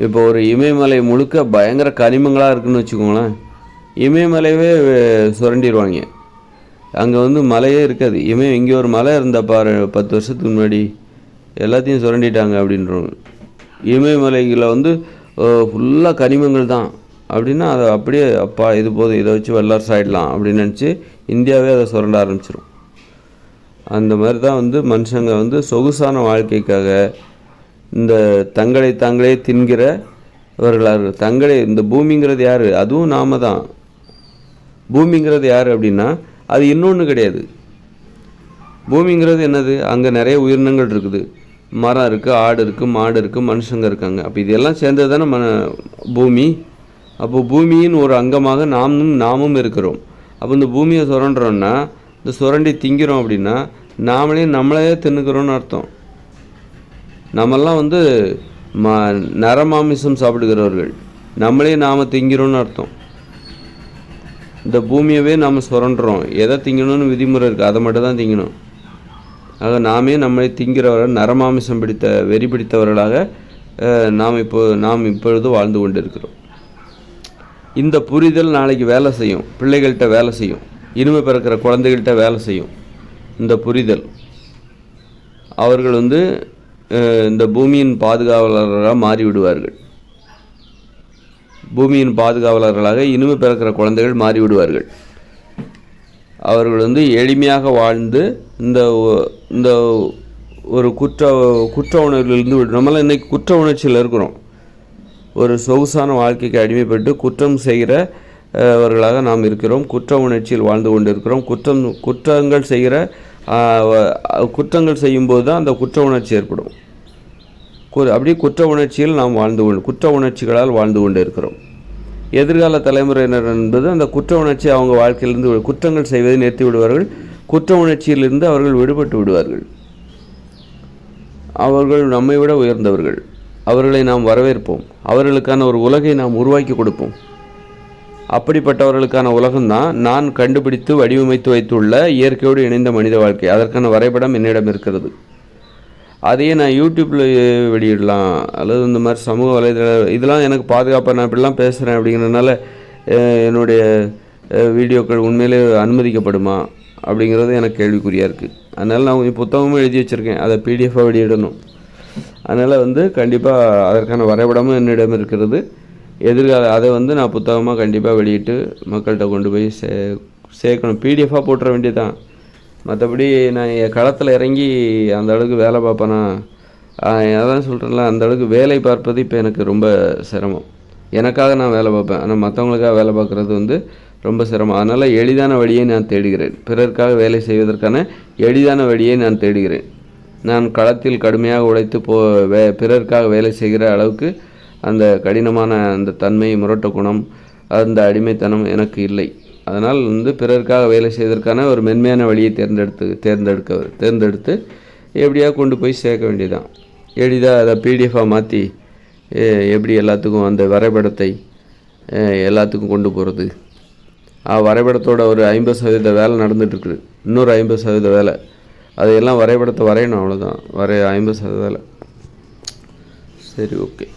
இப்போ ஒரு இமயமலை முழுக்க பயங்கர கனிமங்களாக இருக்குதுன்னு வச்சுக்கோங்களேன், இமயமலையவே சுரண்டிடுவாங்க. அங்கே வந்து மலையே இருக்காது. இங்கே ஒரு மலை இருந்தால் பாரு, 10 வருஷத்துக்கு முன்னாடி எல்லாத்தையும் சுரண்டிட்டாங்க அப்படின்றவங்க. இமயமலைகளில் வந்து ஃபுல்லாக கனிமங்கள் தான் அப்படின்னா அதை அப்படியே அப்பா இது போதும், இதை வச்சு வல்லரசு ஆகிடலாம் அப்படின்னு நினச்சி இந்தியாவே அதை சுரண்ட ஆரம்பிச்சிடும். அந்த மாதிரி தான் வந்து மனுஷங்க வந்து சொகுசான வாழ்க்கைக்காக இந்த தங்களை தாங்களே தின்கிறவர்களாக இந்த பூமிங்கிறது யார்? அதுவும் நாம தான். பூமிங்கிறது யார் அப்படின்னா அது இன்னொன்று கிடையாது. பூமிங்கிறது என்னது? அங்கே நிறைய உயிரினங்கள் இருக்குது, மரம் இருக்குது, ஆடு இருக்குது, மாடு இருக்குது, மனுஷங்க இருக்காங்க. அப்போ இதெல்லாம் சேர்ந்தது தானே பூமி. அப்போ பூமியின் ஒரு அங்கமாக நாமும் இருக்கிறோம். அப்போ இந்த பூமியை சுரண்டுறோன்னா, இந்த சுரண்டி திங்கிறோம் அப்படின்னா நம்மளே தின்னுக்கிறோன்னு அர்த்தம். நம்மெல்லாம் வந்து நரமாமிசம் சாப்பிடுகிறவர்கள், நாம் திங்கிறோன்னு அர்த்தம். இந்த பூமியவே நாம் சுரண்டுறோம். எதை திங்கணும்னு விதிமுறை இருக்குது, அதை மட்டும் தான் திங்கணும். ஆக நாமே நம்மை திங்கிறவர்கள், நரமாமிசம் பிடித்த வெறி பிடித்தவர்களாக நாம் இப்பொழுது வாழ்ந்து கொண்டிருக்கிறோம். இந்த புரிதல் நாளைக்கு வேலை செய்யும், பிள்ளைகள்கிட்ட வேலை செய்யும், இனிமே பிறக்கிற குழந்தைகள்கிட்ட வேலை செய்யும். இந்த புரிதல் அவர்கள் இந்த பூமியின் பாதுகாவலர்களாக மாறிவிடுவார்கள். பூமியின் பாதுகாவலர்களாக இனிமே பிறக்கிற குழந்தைகள் மாறிவிடுவார்கள். அவர்கள் எளிமையாக வாழ்ந்து இந்த ஒரு குற்ற உணர்விலிருந்து நம்மளாம் இன்றைக்கி குற்ற உணர்ச்சியில் இருக்கிறோம். ஒரு சொகுசான வாழ்க்கைக்கு அடிமைப்பட்டு குற்றம் செய்கிறவர்களாக நாம் இருக்கிறோம். குற்ற உணர்ச்சியில் வாழ்ந்து கொண்டு இருக்கிறோம். குற்றங்கள் செய்யும்போது தான் அந்த குற்ற உணர்ச்சி ஏற்படும். அப்படியே குற்ற உணர்ச்சியில் நாம் குற்ற உணர்ச்சிகளால் வாழ்ந்து கொண்டு இருக்கிறோம். எதிர்கால தலைமுறையினர் என்பது அந்த குற்ற உணர்ச்சி அவங்க வாழ்க்கையிலிருந்து குற்றங்கள் செய்வதை நிறுத்தி விடுவார்கள். குற்ற உணர்ச்சியிலிருந்து அவர்கள் விடுபட்டு விடுவார்கள். அவர்கள் நம்மை விட உயர்ந்தவர்கள். அவர்களை நாம் வரவேற்போம். அவர்களுக்கான ஒரு உலகை நாம் உருவாக்கி கொடுப்போம். அப்படிப்பட்டவர்களுக்கான உலகம்தான் நான் கண்டுபிடித்து வடிவமைத்து வைத்துள்ள இயற்கையோடு இணைந்த மனித வாழ்க்கை. அதற்கான வரைபடம் என்னிடம் இருக்கிறது. அதையே நான் யூடியூப்பில் வெளியிடலாம், அல்லது இந்த மாதிரி சமூக வலைதள இதெல்லாம் எனக்கு பாதுகாப்பாக நான் இப்படிலாம் பேசுகிறேன் அப்படிங்கிறதுனால என்னுடைய வீடியோக்கள் உண்மையிலே அனுமதிக்கப்படுமா அப்படிங்கிறது எனக்கு கேள்விக்குறியாக இருக்குது. அதனால் நான் கொஞ்சம் புத்தகமும் எழுதி வச்சுருக்கேன், அதை பிடிஎஃபாக வெளியிடணும். அதனால் கண்டிப்பாக அதற்கான வரைபடமும் என்னிடம் இருக்கிறது. எதிர்கால அதை நான் புத்தகமாக கண்டிப்பாக வெளியிட்டு மக்கள்கிட்ட கொண்டு போய் சேர்க்கணும். பிடிஎஃபாக போட்டுற வேண்டியதான். மற்றபடி நான் என் களத்தில் இறங்கி அந்த அளவுக்கு வேலை பார்ப்பேனா, அதான் சொல்கிறேன்ல, அந்த அளவுக்கு வேலை பார்ப்பது இப்போ எனக்கு ரொம்ப சிரமம். எனக்காக நான் வேலை பார்ப்பேன், ஆனால் மற்றவங்களுக்காக வேலை பார்க்குறது ரொம்ப சிரமம். அதனால் எளிதான வழியை நான் தேடுகிறேன். பிறருக்காக வேலை செய்வதற்கான எளிதான வழியை நான் தேடுகிறேன். நான் களத்தில் கடுமையாக உழைத்து பிறருக்காக வேலை செய்கிற அளவுக்கு அந்த கடினமான அந்த தன்மை, முரட்டு குணம், அந்த அடிமைத்தனம் எனக்கு இல்லை. அதனால் பிறருக்காக வேலை செய்வதற்கான ஒரு மென்மையான வழியை தேர்ந்தெடுத்து எப்படியா கொண்டு போய் சேர்க்க வேண்டியதான். எளிதாக அதை பிடிஎஃபாக மாற்றி எப்படி எல்லாத்துக்கும் அந்த வரைபடத்தை எல்லாத்துக்கும் கொண்டு போகிறது. வரைபடத்தோட ஒரு 50% வேலை நடந்துகிட்ருக்குது. இன்னொரு 50% வேலை, அதையெல்லாம் வரைபடத்தை வரையணும், அவ்வளோதான். 50% வேலை. சரி, ஓகே.